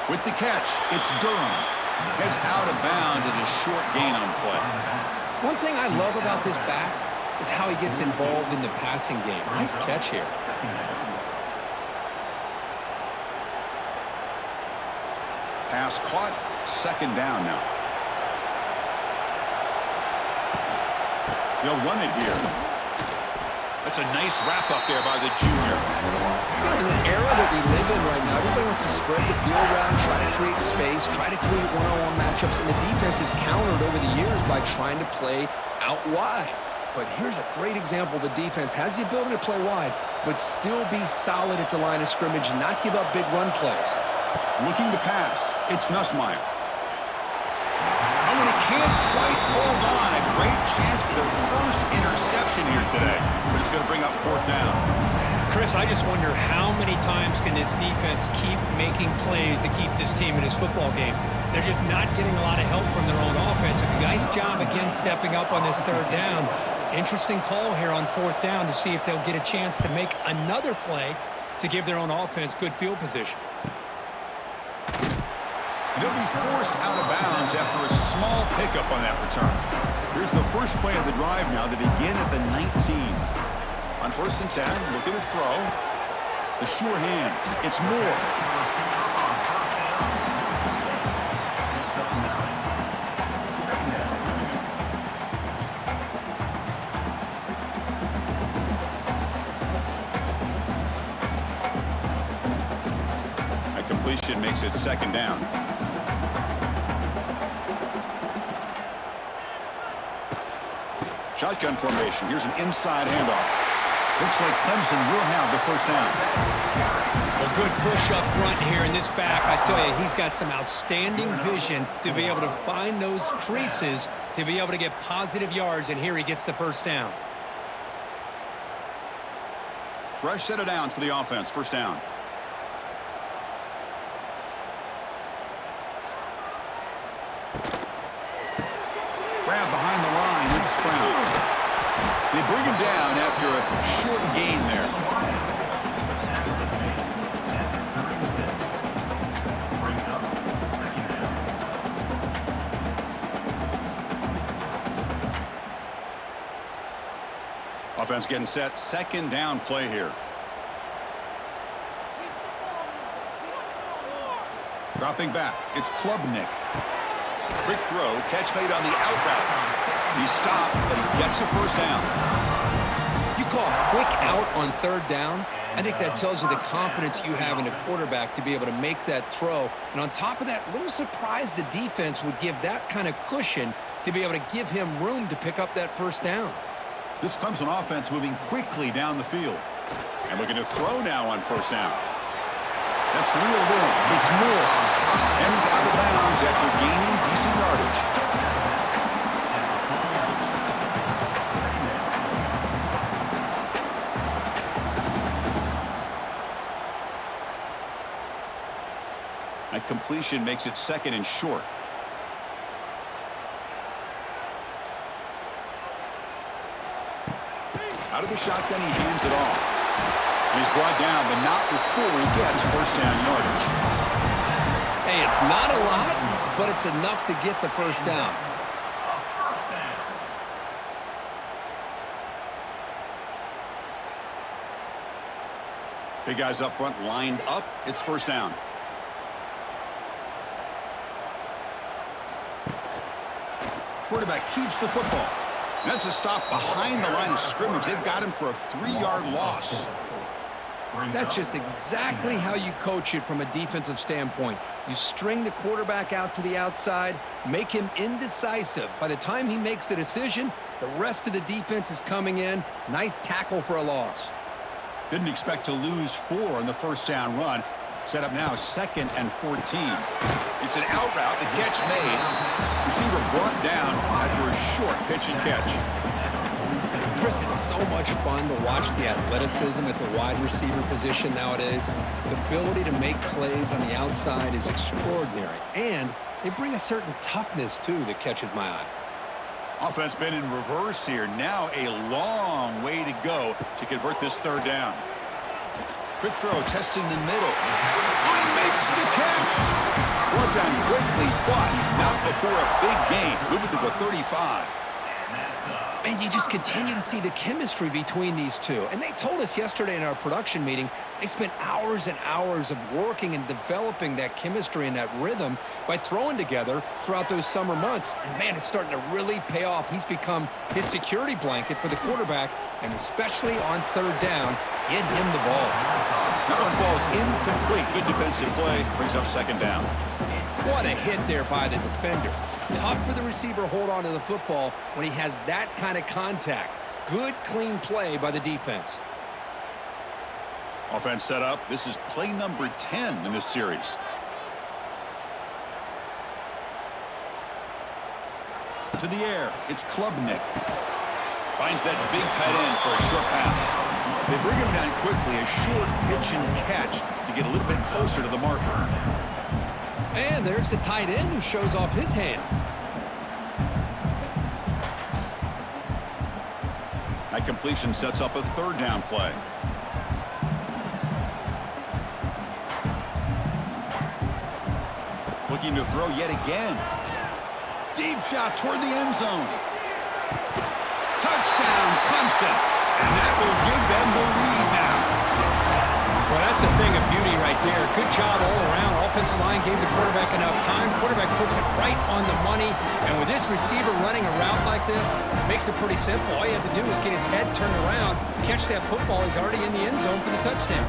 With the catch, it's Durham. Heads out of bounds as a short gain on the play. One thing I love about this back is how he gets involved in the passing game. Nice catch here. Pass caught, second down now. They'll run it here. That's a nice wrap up there by the junior. You know, in the era that we live in right now, everybody wants to spread the field around, try to create space, try to create one-on-one matchups, and the defense is countered over the years by trying to play out wide. But here's a great example. The defense has the ability to play wide, but still be solid at the line of scrimmage and not give up big run plays. Looking to pass. It's Nussmeier. Oh, and he can't quite hold on. A great chance for their first interception here today. But it's going to bring up fourth down. Chris, I just wonder how many times can this defense keep making plays to keep this team in this football game. They're just not getting a lot of help from their own offense. A nice job again stepping up on this third down. Interesting call here on fourth down to see if they'll get a chance to make another play to give their own offense good field position. They'll be forced out of bounds after a small pickup on that return. Here's the first play of the drive now. They begin at the 19. On 1st and 10, looking to throw. The sure hands. It's Moore. A completion makes it second down. Shotgun formation. Here's an inside handoff. Looks like Clemson will have the first down. A good push up front here in this back. I tell you, he's got some outstanding vision to be able to find those creases, to be able to get positive yards, and here he gets the first down. Fresh set of downs for the offense. First down. Grab behind the line. It's Sprout. They bring him down after a short gain there. Offense getting set. Second down play here. Dropping back. It's Klubnik. Quick throw. Catch made on the out route. He stopped, but he gets a first down. You call quick out on third down? I think that tells you the confidence you have in a quarterback to be able to make that throw. And on top of that, a little surprised the defense would give that kind of cushion to be able to give him room to pick up that first down. This Clemson offense moving quickly down the field. And looking to throw now on first down. That's real big. It's Moore. And he's out of bounds after gaining decent yardage. A completion makes it second and short. Out of the shotgun, he hands it off. And he's brought down, but not before he gets first down yardage. Hey, it's not a lot, but it's enough to get the first down. Big guys up front lined up. It's first down. Quarterback keeps the football. That's a stop behind the line of scrimmage. They've got him for a 3-yard loss. That's just exactly how you coach it from a defensive standpoint. You string the quarterback out to the outside, make him indecisive. By the time he makes the decision, the rest of the defense is coming in. Nice tackle for a loss. Didn't expect to lose 4 on the first down run. Set up now 2nd and 14. It's an out route. The catch made. Receiver brought down after a short pitch and catch. Chris, it's so much fun to watch the athleticism at the wide receiver position nowadays. The ability to make plays on the outside is extraordinary. And they bring a certain toughness, too, that catches my eye. Offense been in reverse here. Now a long way to go to convert this third down. Quick throw, testing the middle. He makes the catch. Brought down quickly, but not before a big gain. Moving to the 35. And you just continue to see the chemistry between these two. And they told us yesterday in our production meeting, they spent hours and hours of working and developing that chemistry and that rhythm by throwing together throughout those summer months. And, man, it's starting to really pay off. He's become his security blanket for the quarterback, and especially on third down, get him the ball. That one falls incomplete. Good defensive play. Brings up second down. What a hit there by the defender. Tough for the receiver to hold on to the football when he has that kind of contact. Good, clean play by the defense. Offense set up. This is play number 10 in this series. To the air. It's Klubnik. Finds that big tight end for a short pass. They bring him down quickly. A short pitch and catch to get a little bit closer to the marker. And there's the tight end who shows off his hands. That completion sets up a third down play. Looking to throw yet again. Deep shot toward the end zone. Touchdown, Clemson. And that will give them the lead now. Well, that's a thing of beauty right there. Good job all around. Offensive line gave the quarterback enough time. Quarterback puts it right on the money. And with this receiver running a route like this, makes it pretty simple. All you have to do is get his head turned around, catch that football. He's already in the end zone for the touchdown.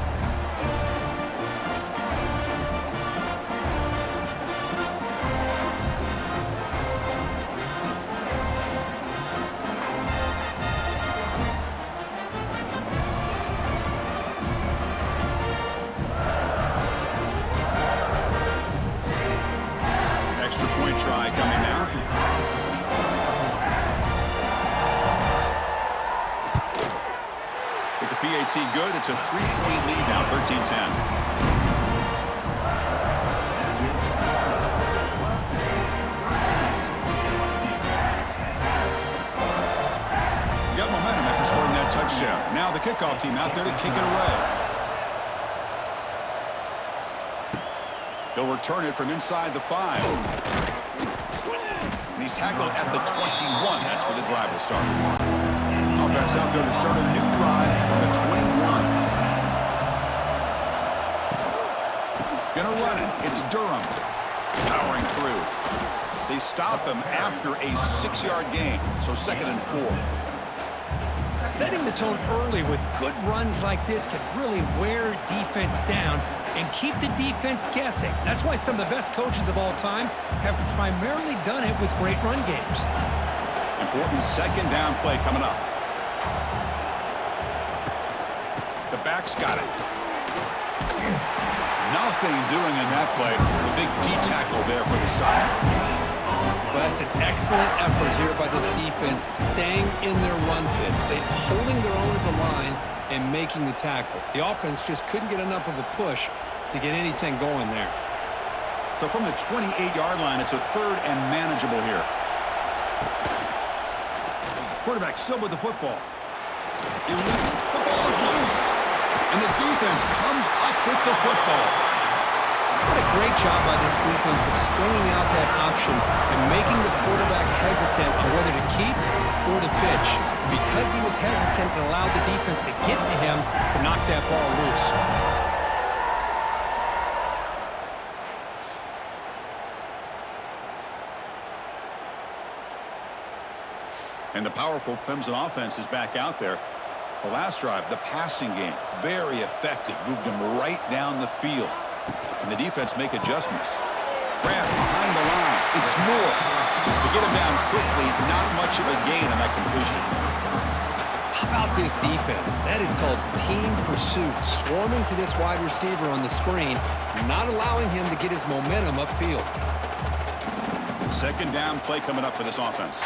Good. It's a 3-point lead now, 13-10. Got momentum after scoring that touchdown. Now the kickoff team out there to kick it away. He'll return it from inside the 5. And he's tackled at the 21. That's where the drive will start. Offense out there to start a new drive from the 21. Gonna run it. It's Durham. Powering through. They stop him after a 6-yard gain. So 2nd and 4. Setting the tone early with good runs like this can really wear defense down and keep the defense guessing. That's why some of the best coaches of all time have primarily done it with great run games. Important second down play coming up. The back's got it. Nothing doing in that play. The big D-tackle there for the stop. Well, that's an excellent effort here by this defense, staying in their run fits. They're holding their own at the line and making the tackle. The offense just couldn't get enough of a push to get anything going there. So from the 28-yard line, it's a 3rd and manageable here. Quarterback still with the football. The ball is loose. And the defense comes up with the football. What a great job by this defense of stringing out that option and making the quarterback hesitant on whether to keep or the pitch. Because he was hesitant and allowed the defense to get to him to knock that ball loose. And the powerful Clemson offense is back out there. The last drive, the passing game, very effective. Moved him right down the field. Can the defense make adjustments? Grab behind the line. It's more. To get him down quickly, not much of a gain on that completion. How about this defense? That is called team pursuit. Swarming to this wide receiver on the screen, not allowing him to get his momentum upfield. Second down play coming up for this offense.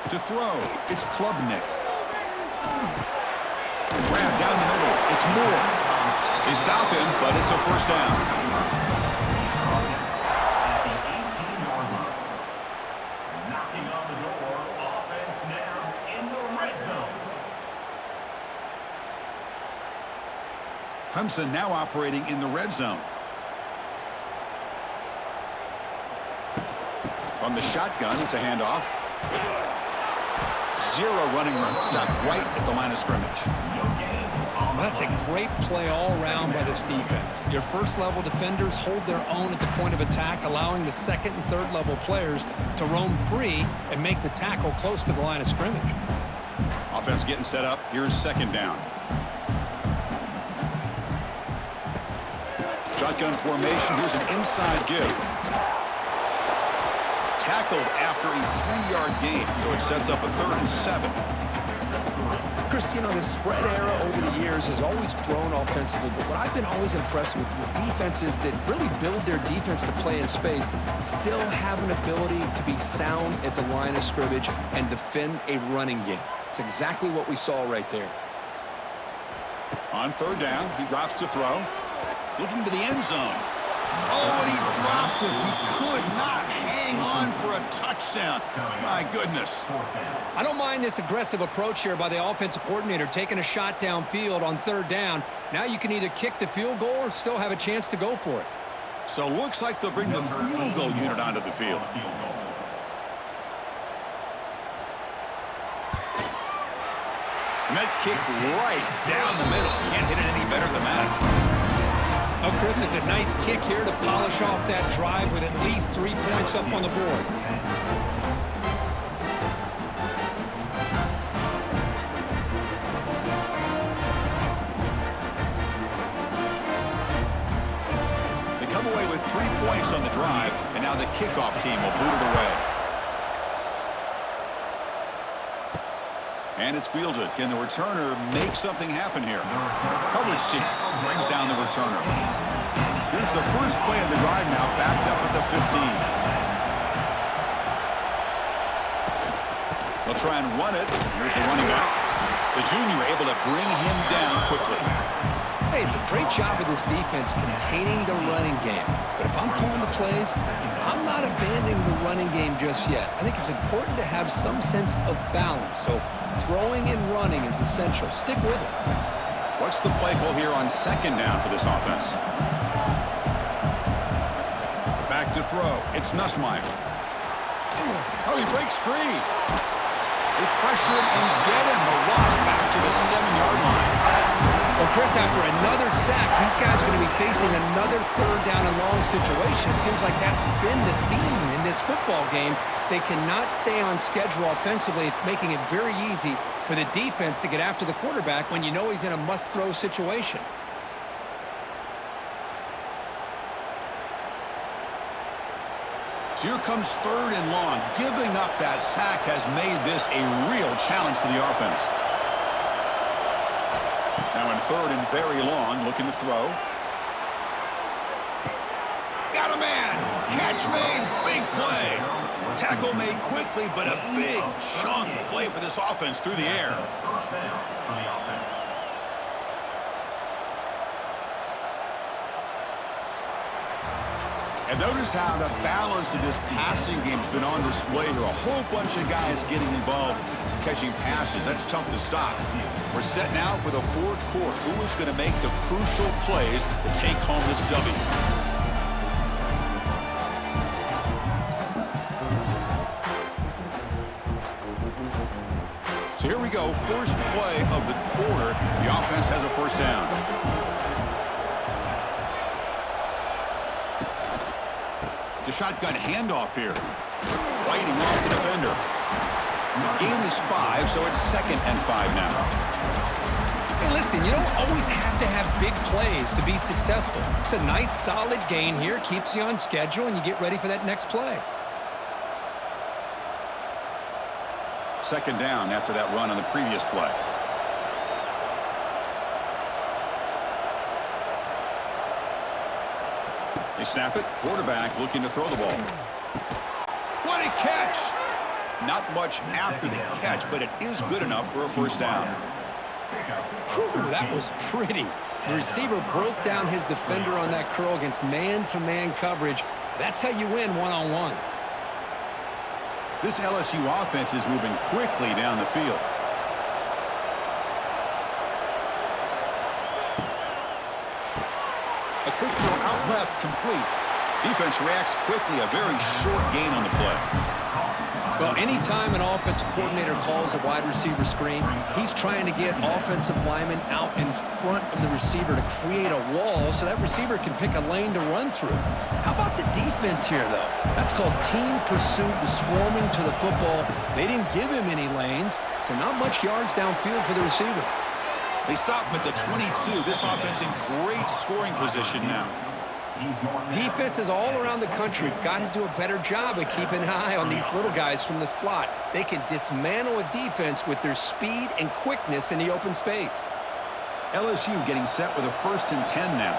To throw, it's Klubnik. Grab down the middle, it's Moore. They stop him, but it's a first down. At the 18-yard line. Knocking on the door. Offense now in the red zone. Clemson now operating in the red zone. From the shotgun, it's a handoff. Zero running room. Stopped right at the line of scrimmage. That's a great play all around by this defense. Your first-level defenders hold their own at the point of attack, allowing the second and third-level players to roam free and make the tackle close to the line of scrimmage. Offense getting set up. Here's second down. Shotgun formation. Here's an inside give. Tackled after a 3-yard gain, so it sets up a 3rd and 7. Chris, you know, the spread era over the years has always grown offensively, but what I've been always impressed with defenses that really build their defense to play in space still have an ability to be sound at the line of scrimmage and defend a running game. It's exactly what we saw right there. On third down, he drops to throw. Looking to the end zone. Oh, and he dropped it. He could not hang on for a touchdown. My goodness. I don't mind this aggressive approach here by the offensive coordinator, taking a shot downfield on third down. Now you can either kick the field goal or still have a chance to go for it. So looks like they'll bring the field goal unit onto the field. And that kick right down the middle. Can't hit it any better than that. Oh, Chris, it's a nice kick here to polish off that drive with at least 3 points up on the board. They come away with 3 points on the drive, and now the kickoff team will boot it away. And it's fielded. Can the returner make something happen here? Coverage team brings down the returner. Here's the first play of the drive now, backed up at the 15. They'll try and run it. Here's the running back. The junior able to bring him down quickly. Hey, it's a great job of this defense containing the running game. But if I'm calling the plays, I'm not abandoning the running game just yet. I think it's important to have some sense of balance. So throwing and running is essential. Stick with it. What's the play call here on second down for this offense? Back to throw. It's Nussmeier. Oh, he breaks free. They pressure him and get him. The loss back to the 7-yard line. Well, Chris, after another sack, these guys are going to be facing another third down and long situation. It seems like that's been the theme in this football game. They cannot stay on schedule offensively, making it very easy for the defense to get after the quarterback when you know he's in a must-throw situation. So here comes third and long. Giving up that sack has made this a real challenge for the offense. Now in third and very long, looking to throw. Got a man. Catch made. Big play. Tackle made quickly, but a big chunk play for this offense through the air. First down for the offense. And notice how the balance of this passing game's been on display here. A whole bunch of guys getting involved catching passes. That's tough to stop. We're set now for the fourth quarter. Who is going to make the crucial plays to take home this W? go. First play of the quarter. The offense has a first down. The shotgun handoff here. Fighting off the defender. The gain is 5, so it's 2nd and 5 now. Hey, listen, you don't always have to have big plays to be successful. It's a nice, solid gain here. Keeps you on schedule, and you get ready for that next play. 2nd down after that run on the previous play. They snap it. Quarterback looking to throw the ball. What a catch! Not much after the catch, but it is good enough for a first down. Whew, that was pretty. The receiver broke down his defender on that curl against man-to-man coverage. That's how you win one-on-ones. This LSU offense is moving quickly down the field. A quick throw out left, complete. Defense reacts quickly. A very short gain on the play. Well, anytime an offensive coordinator calls a wide receiver screen, he's trying to get offensive linemen out in front of the receiver to create a wall so that receiver can pick a lane to run through. How about the defense here, though? That's called team pursuit and swarming to the football. They didn't give him any lanes, so not much yards downfield for the receiver. They stop him at the 22. This offense in great scoring position now. Defenses all around the country have got to do a better job of keeping an eye on these little guys from the slot. They can dismantle a defense with their speed and quickness in the open space. LSU getting set with a 1st and 10 now.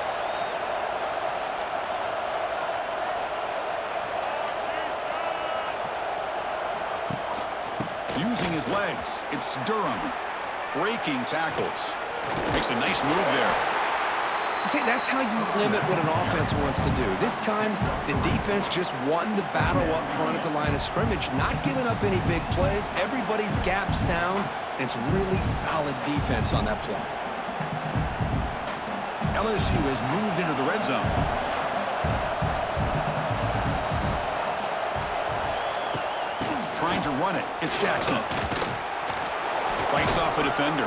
Using his legs, it's Durham. Breaking tackles. Makes a nice move there. See, that's how you limit what an offense wants to do. This time, the defense just won the battle up front at the line of scrimmage, not giving up any big plays. Everybody's gap sound, and it's really solid defense on that play. LSU has moved into the red zone. Trying to run it. It's Jackson. Fights off a defender.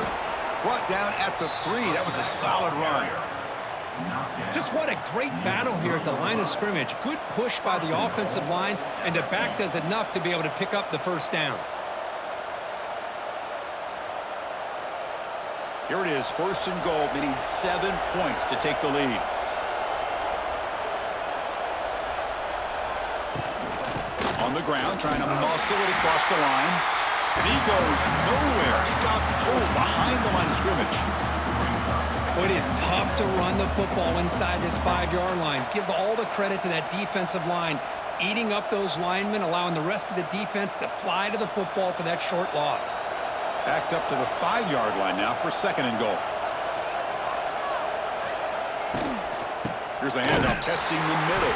Brought down at the 3. That was a solid run. Just what a great battle here at the line of scrimmage. Good push by the offensive line, and the back does enough to be able to pick up the first down. Here it is, 1st and goal. They need 7 points to take the lead. On the ground, trying to muscle it across the line. And he goes nowhere. Stopped cold behind the line of scrimmage. Well, it is tough to run the football inside this 5-yard line. Give all the credit to that defensive line, eating up those linemen, allowing the rest of the defense to fly to the football for that short loss. Backed up to the 5-yard line now for 2nd and goal. Here's the handoff, testing the middle.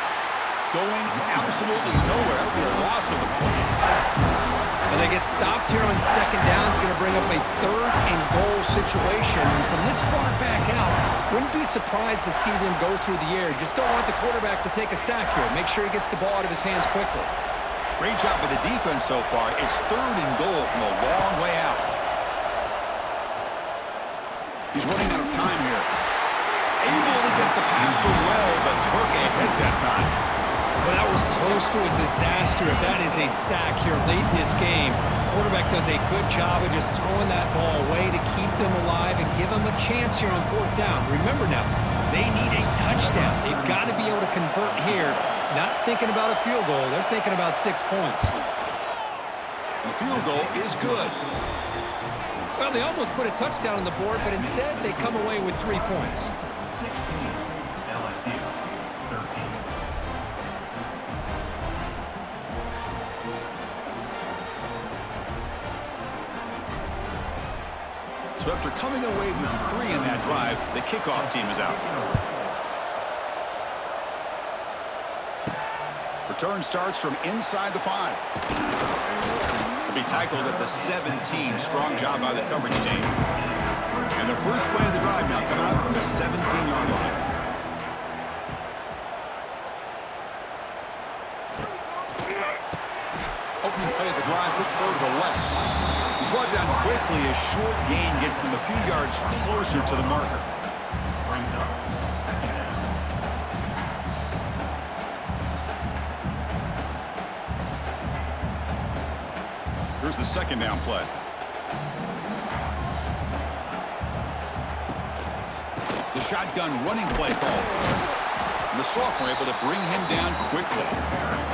Going absolutely nowhere. That would be a loss of the play. And they get stopped here on 2nd down. It's going to bring up a 3rd and goal situation. And from this far back out, wouldn't be surprised to see them go through the air. Just don't want the quarterback to take a sack here. Make sure he gets the ball out of his hands quickly. Great job by the defense so far. It's 3rd and goal from a long way out. He's running out of time here. Able to get the pass well, but took a hit that time. Well, that was close to a disaster if that is a sack here late in this game. Quarterback does a good job of just throwing that ball away to keep them alive and give them a chance here on 4th down. Remember now, they need a touchdown. They've got to be able to convert here. Not thinking about a field goal. They're thinking about 6 points. The field goal is good. Well, they almost put a touchdown on the board, but instead they come away with 3 points. 16, LSU, 13. So after coming away with 3 in that drive, the kickoff team is out. Return starts from inside the 5. He'll be tackled at the 17. Strong job by the coverage team. And the first play of the drive now coming up from the 17-yard line. Opening play of the drive, quick throw to the left. He's brought down quick Typically, a short gain gets them a few yards closer to the marker. Brings up second down. Here's the second down play. The shotgun running play call. And the sophomore able to bring him down quickly.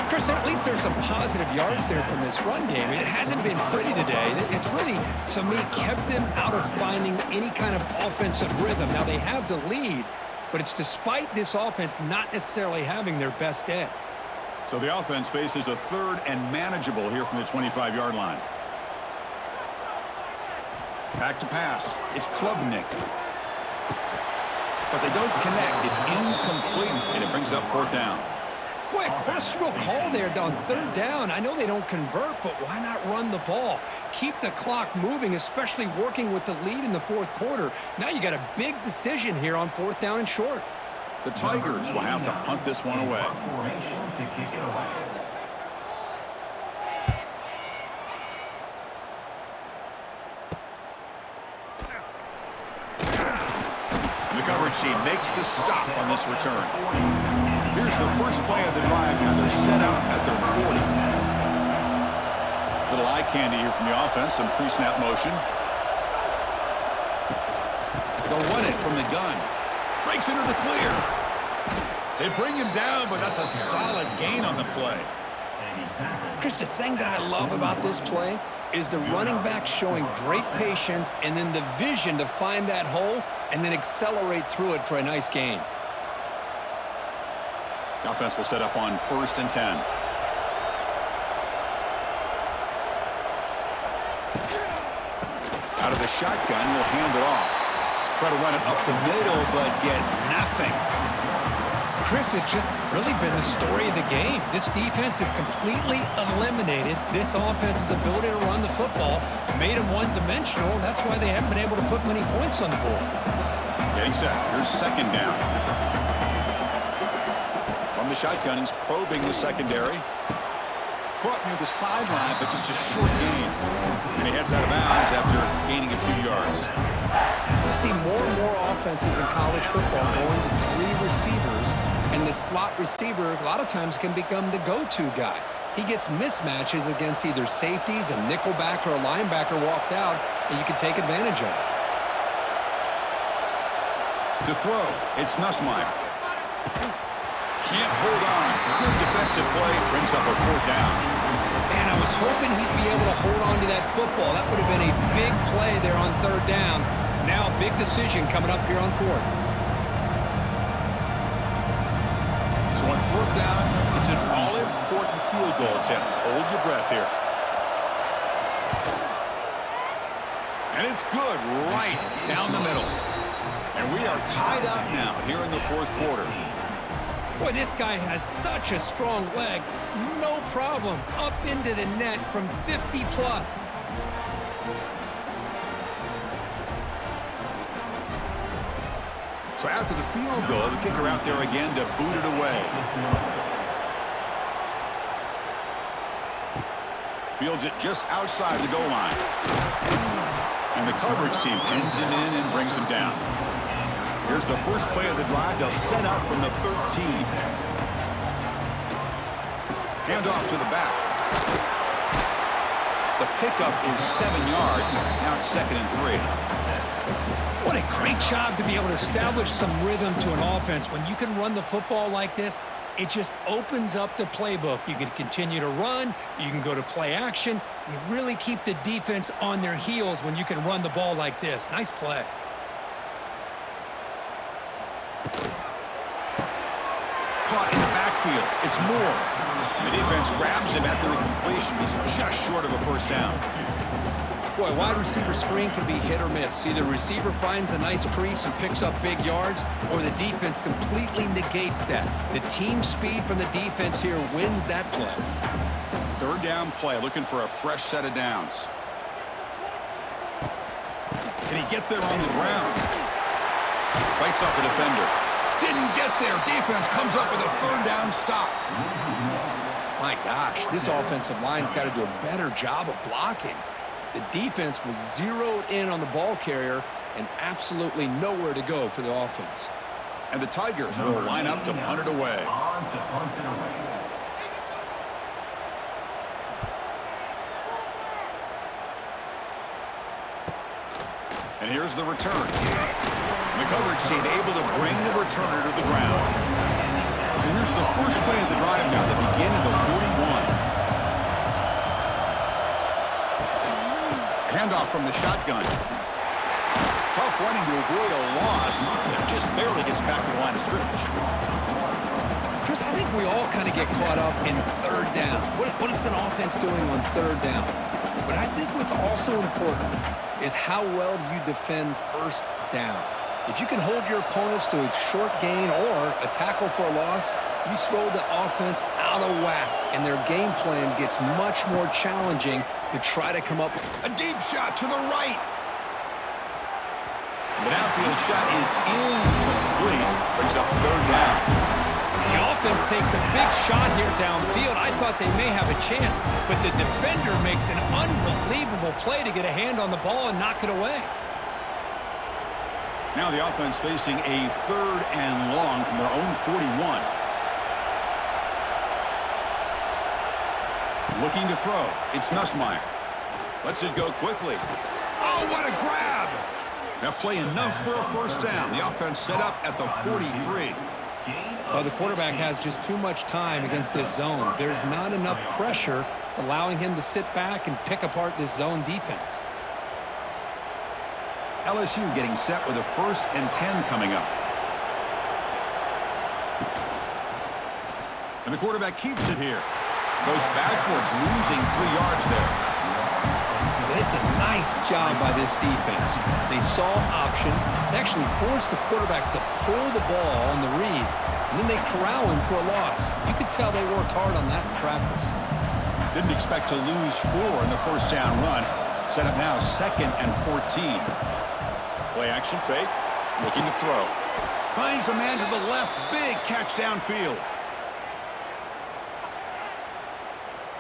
Chris, at least there's some positive yards there from this run game. It hasn't been pretty today. It's really, to me, kept them out of finding any kind of offensive rhythm. Now, they have the lead, but it's despite this offense not necessarily having their best day. So the offense faces a third and manageable here from the 25-yard line. Back to pass. It's Klubnik. But they don't connect. It's incomplete, and it brings up fourth down. Boy, a questionable call there on third down. I know they don't convert, but why not run the ball? Keep the clock moving, especially working with the lead in the fourth quarter. Now you got a big decision here on fourth down and short. The Tigers will have to punt this one away. Formation to kick it away. And the coverage team makes the stop on this return. Here's the first play of the drive. Now they're set up at their 40. Little eye candy here from the offense. Some pre-snap motion. They'll run it from the gun. Breaks into the clear. They bring him down, but that's a solid gain on the play. Chris, the thing that I love about this play is the running back showing great patience and then the vision to find that hole and then accelerate through it for a nice gain. The offense will set up on 1st and 10. Out of the shotgun, will hand it off. Try to run it up the middle, but get nothing. Chris, has just really been the story of the game. This defense has completely eliminated this offense's ability to run the football, made them one-dimensional. That's why they haven't been able to put many points on the board. Getting set. Here's second down. From the shotgun, he's probing the secondary. Caught near the sideline, but just a short gain. And he heads out of bounds after gaining a few yards. You see more and more offenses in college football going to 3 receivers, and the slot receiver a lot of times can become the go-to guy. He gets mismatches against either safeties, a nickelback, or a linebacker walked out, and you can take advantage of it. To throw, it's Nussmeier. Can't hold on. Good defensive play. Brings up a fourth down. Man, I was hoping he'd be able to hold on to that football. That would have been a big play there on third down. Now a big decision coming up here on fourth. So on fourth down, it's an all-important field goal attempt. Hold your breath here. And it's good right down the middle. And we are tied up now here in the fourth quarter. Boy, this guy has such a strong leg. No problem. Up into the net from 50-plus. So after the field goal, the kicker out there again to boot it away. Fields it just outside the goal line. And the coverage team pins him in and brings him down. Here's the first play of the drive. They'll set up from the 13. Hand off to the back. The pickup is 7 yards. Now it's 2nd and 3. What a great job to be able to establish some rhythm to an offense. When you can run the football like this, it just opens up the playbook. You can continue to run. You can go to play action. You really keep the defense on their heels when you can run the ball like this. Nice play. Caught in the backfield. It's Moore. The defense grabs him after the completion. He's just short of a first down. Boy, wide receiver screen can be hit or miss. Either receiver finds a nice crease and picks up big yards, or the defense completely negates that. The team speed from the defense here wins that play. Third down play, looking for a fresh set of downs. Can he get there on the ground? Fights off a defender. Didn't get there. Defense comes up with a third down stop. My gosh, this offensive line's got to do a better job of blocking. The defense was zeroed in on the ball carrier and absolutely nowhere to go for the offense. And the Tigers will line up to punt it away. On to punt it away. And here's the return. The coverage team able to bring the returner to the ground. So here's the first play of the drive now that begin at the 41. Handoff from the shotgun. Tough running to avoid a loss that just barely gets back to the line of scrimmage. Chris, I think we all kind of get caught up in third down. What is an offense doing on third down? But I think what's also important is how well you defend first down. If you can hold your opponents to a short gain or a tackle for a loss, you throw the offense out of whack, and their game plan gets much more challenging to try to come up with a deep shot to the right. The downfield shot is incomplete. Brings up third down. The offense takes a big shot here downfield. I thought they may have a chance, but the defender makes an unbelievable play to get a hand on the ball and knock it away. Now the offense facing a third and long from their own 41. Looking to throw. It's Nussmeier. Lets it go quickly. Oh, what a grab! Now play enough for a first down. The offense set up at the 43. Well, the quarterback has just too much time against this zone. There's not enough pressure. It's allowing him to sit back and pick apart this zone defense. LSU getting set with a 1st and 10 coming up. And the quarterback keeps it here. Goes backwards, losing 3 yards there. It's a nice job by this defense. They saw option, they actually forced the quarterback to pull the ball on the read, and then they corral him for a loss. You could tell they worked hard on that in practice. Didn't expect to lose 4 in the first down run. Set up now 2nd and 14. Play action fake, looking to throw. Finds a man to the left, big catch downfield.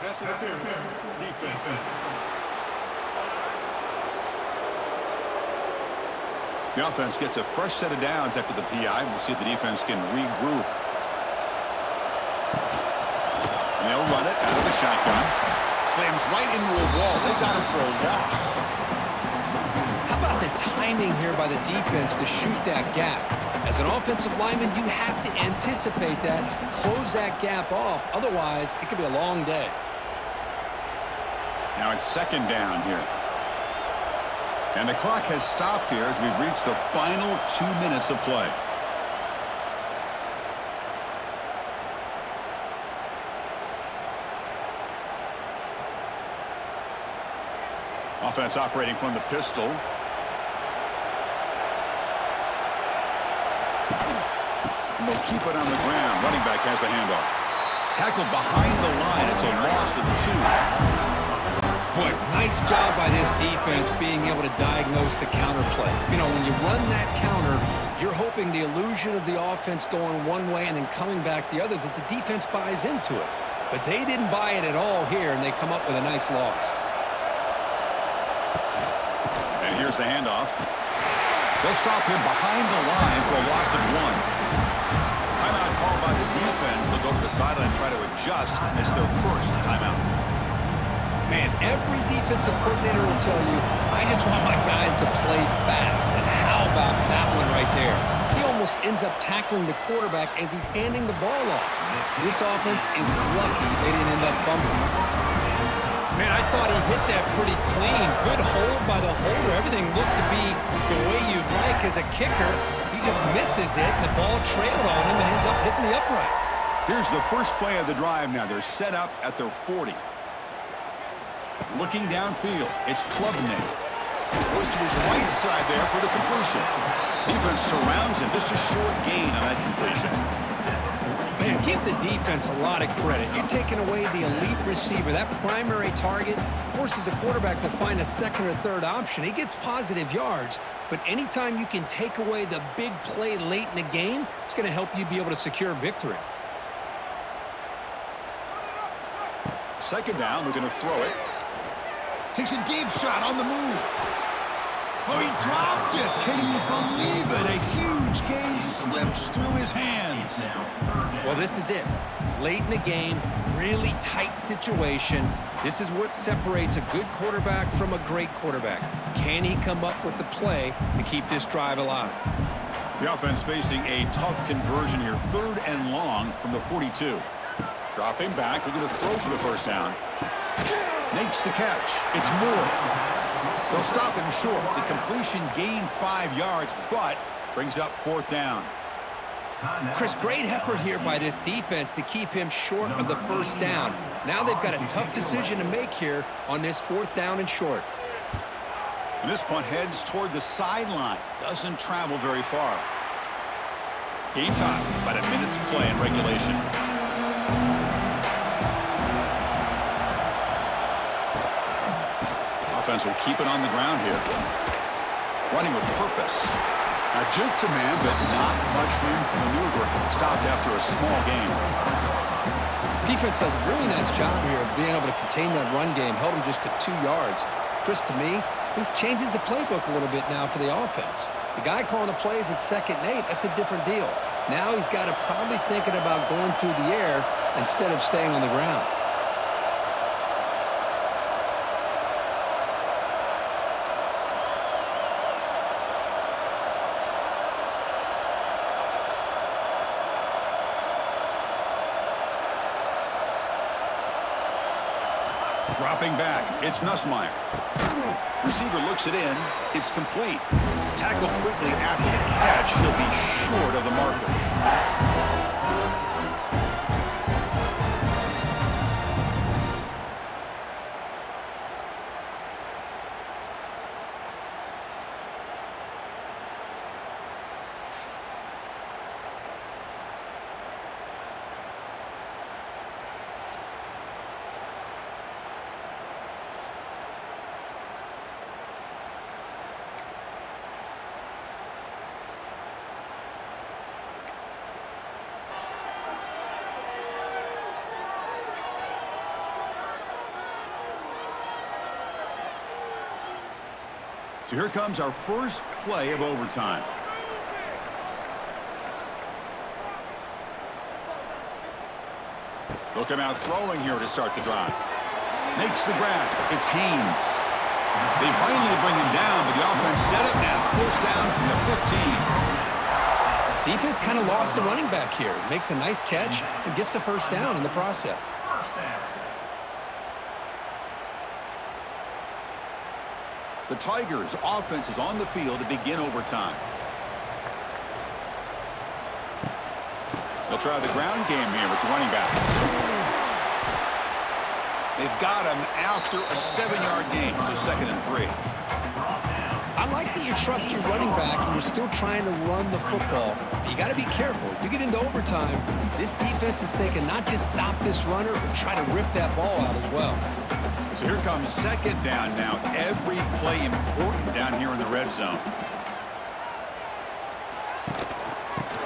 Pass interference, defense. The offense gets a fresh set of downs after the PI. We'll see if the defense can regroup. And they'll run it out of the shotgun. Slams right into a wall. They've got him for a loss. How about the timing here by the defense to shoot that gap? As an offensive lineman, you have to anticipate that, close that gap off. Otherwise, it could be a long day. Now it's 2nd down here. And the clock has stopped here as we've reached the final 2 minutes of play. Offense operating from the pistol. And they'll keep it on the ground. Running back has the handoff. Tackled behind the line. It's a loss of 2. Boy, nice job by this defense being able to diagnose the counter play. You know, when you run that counter, you're hoping the illusion of the offense going one way and then coming back the other, that the defense buys into it. But they didn't buy it at all here, and they come up with a nice loss. And here's the handoff. They'll stop him behind the line for a loss of 1. Timeout called by the defense. They'll go to the sideline and try to adjust. It's their first timeout. Man, every defensive coordinator will tell you, I just want my guys to play fast. And how about that one right there? He almost ends up tackling the quarterback as he's handing the ball off. This offense is lucky they didn't end up fumbling. Man, I thought he hit that pretty clean. Good hold by the holder. Everything looked to be the way you'd like as a kicker. He just misses it, and the ball trailed on him and ends up hitting the upright. Here's the first play of the drive now. They're set up at their 40. Looking downfield, it's Klubnik. Goes to his right side there for the completion. Defense surrounds him. Just a short gain on that completion. Man, give the defense a lot of credit. You're taking away the elite receiver. That primary target forces the quarterback to find a 2nd or 3rd option. He gets positive yards, but anytime you can take away the big play late in the game, it's going to help you be able to secure victory. 2nd down, we're going to throw it. Takes a deep shot on the move. Oh, he dropped it. Can you believe it? A huge gain slips through his hands. Well, this is it. Late in the game, really tight situation. This is what separates a good quarterback from a great quarterback. Can he come up with the play to keep this drive alive? The offense facing a tough conversion here. 3rd and long from the 42. Dropping back, looking to throw for the first down. Makes the catch. It's Moore. They'll stop him short. The completion gained 5 yards, but brings up 4th down. Chris, great effort here by this defense to keep him short of the first down. Now they've got a tough decision to make here on this 4th down and short. And this punt heads toward the sideline. Doesn't travel very far. Game time. About a minute to play in regulation. Offense will keep it on the ground here. Running with purpose. A juke to man, but not much room to maneuver. Stopped after a small gain. Defense does a really nice job here of being able to contain that run game. Held him just to 2 yards. Chris, to me, this changes the playbook a little bit now for the offense. The guy calling the plays at 2nd and 8, that's a different deal. Now he's got to probably thinking about going through the air instead of staying on the ground. Dropping back, it's Nussmeier. Receiver looks it in. It's complete. Tackled quickly after the catch. He'll be short of the marker. So here comes our first play of overtime. Looking out throwing here to start the drive. Makes the grab. It's Haynes. They finally bring him down, but the offense set up now. First down from the 15. Defense kind of lost the running back here. Makes a nice catch and gets the first down in the process. The Tigers' offense is on the field to begin overtime. They'll try the ground game here with the running back. They've got him after a 7-yard gain, so 2nd and 3. I like that you trust your running back and you're still trying to run the football. You got to be careful. You get into overtime, this defense is thinking not just stop this runner, but try to rip that ball out as well. So here comes 2nd down now. Every play important down here in the red zone.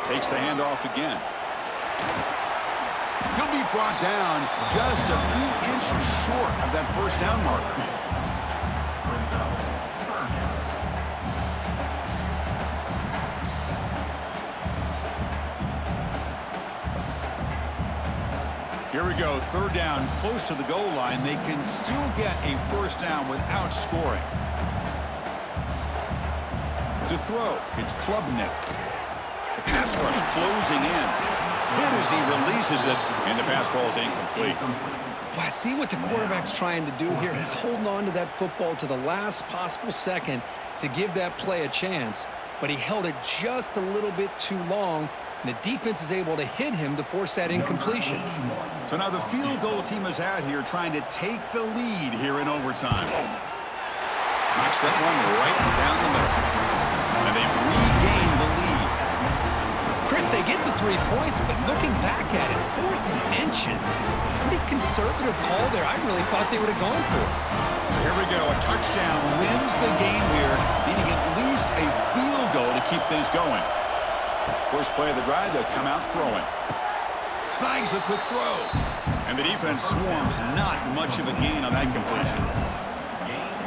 Takes the handoff again. He'll be brought down just a few inches short of that first down marker. Here we go, 3rd down, close to the goal line. They can still get a first down without scoring. To throw, it's Klubnik. The pass rush closing in. Hit as he releases it, and the pass ball is incomplete. Well, I see what the quarterback's trying to do here. He's holding on to that football to the last possible second to give that play a chance, but he held it just a little bit too long. The defense is able to hit him to force that incompletion. So now the field goal team is out here trying to take the lead here in overtime. Knocks that one right down the middle. And they've regained the lead. Chris, they get the 3 points, but looking back at it, 4th and inches. Pretty conservative call there. I really thought they would have gone for it. So here we go. A touchdown wins the game here, needing at least a field goal to keep things going. First play of the drive, they'll come out throwing. Snags the quick throw. And the defense swarms. Not much of a gain on that completion.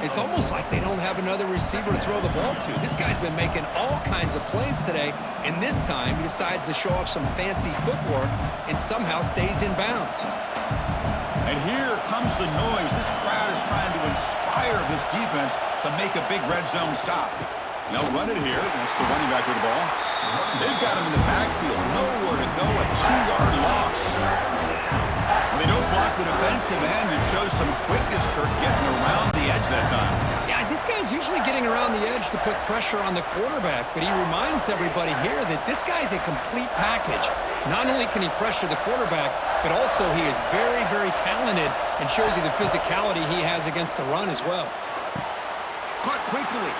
It's almost like they don't have another receiver to throw the ball to. This guy's been making all kinds of plays today, and this time he decides to show off some fancy footwork and somehow stays in bounds. And here comes the noise. This crowd is trying to inspire this defense to make a big red zone stop. They'll run it here. That's the running back with the ball. They've got him in the backfield. Nowhere to go. A 2-yard loss. They don't block the defensive end and show some quickness, Kirk, getting around the edge that time. Yeah, this guy's usually getting around the edge to put pressure on the quarterback, but he reminds everybody here that this guy's a complete package. Not only can he pressure the quarterback, but also he is very, very talented and shows you the physicality he has against the run as well. Caught quickly.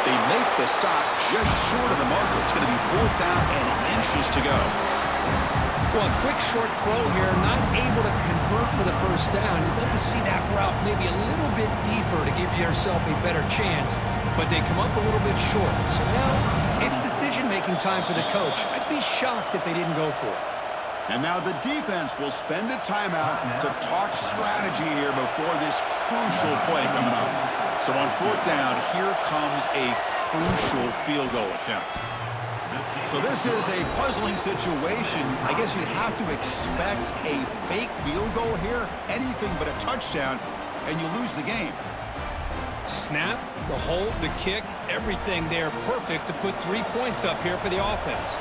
They make the stop just short of the marker. It's going to be 4th down and inches to go. Well, a quick short throw here, not able to convert for the first down. You'd love to see that route maybe a little bit deeper to give yourself a better chance, but they come up a little bit short. So now it's decision-making time for the coach. I'd be shocked if they didn't go for it. And now the defense will spend a timeout to talk strategy here before this crucial play coming up. So on 4th down, here comes a crucial field goal attempt. So this is a puzzling situation. I guess you'd have to expect a fake field goal here. Anything but a touchdown, and you lose the game. Snap, the hold, the kick, everything there perfect to put 3 points up here for the offense.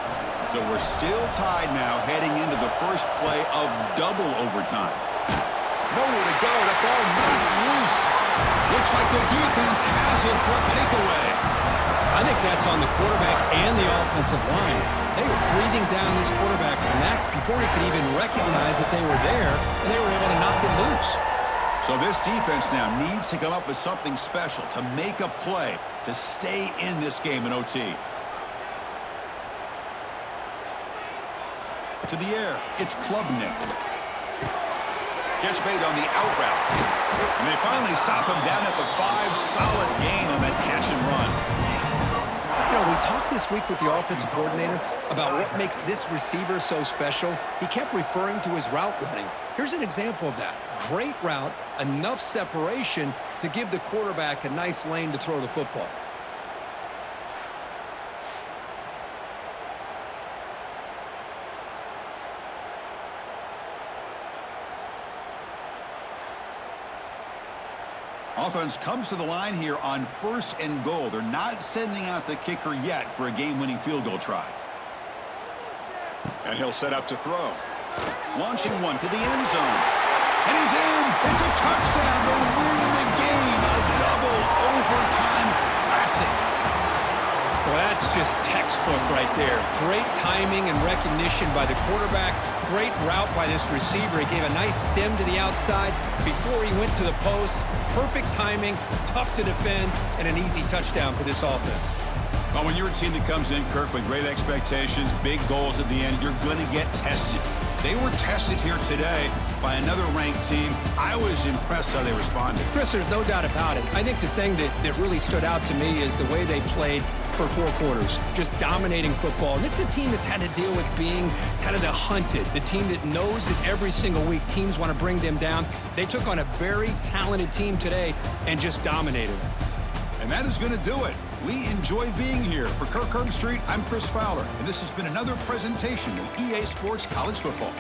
So we're still tied now heading into the first play of double overtime. Nowhere to go. The ball knocked loose. Looks like the defense has it for a takeaway. I think that's on the quarterback and the offensive line. They were breathing down this quarterback's neck before he could even recognize that they were there, and they were able to knock it loose. So this defense now needs to come up with something special to make a play to stay in this game in OT. To the air, it's Klubnik. Catch made on the out route. And they finally stop him down at the 5. Solid gain on that catch and run. You know, we talked this week with the offensive coordinator about what makes this receiver so special. He kept referring to his route running. Here's an example of that. Great route, enough separation to give the quarterback a nice lane to throw the football. Offense comes to the line here on 1st and goal. They're not sending out the kicker yet for a game-winning field goal try. And he'll set up to throw. Launching one to the end zone. And he's in. It's a touchdown. They'll win the game. A double overtime classic. Well, that's just textbook right there. Great timing and recognition by the quarterback. Great route by this receiver. He gave a nice stem to the outside before he went to the post. Perfect timing, tough to defend, and an easy touchdown for this offense. Well, when you're a team that comes in, Kirk, with great expectations, big goals at the end, you're going to get tested. They were tested here today by another ranked team. I was impressed how they responded. Chris, there's no doubt about it. I think the thing that really stood out to me is the way they played for 4 quarters, just dominating football. And this is a team that's had to deal with being kind of the hunted, the team that knows that every single week teams want to bring them down. They took on a very talented team today and just dominated them. And that is going to do it. We enjoyed being here. For Kirk Herbstreit, I'm Chris Fowler, and this has been another presentation of EA Sports College Football.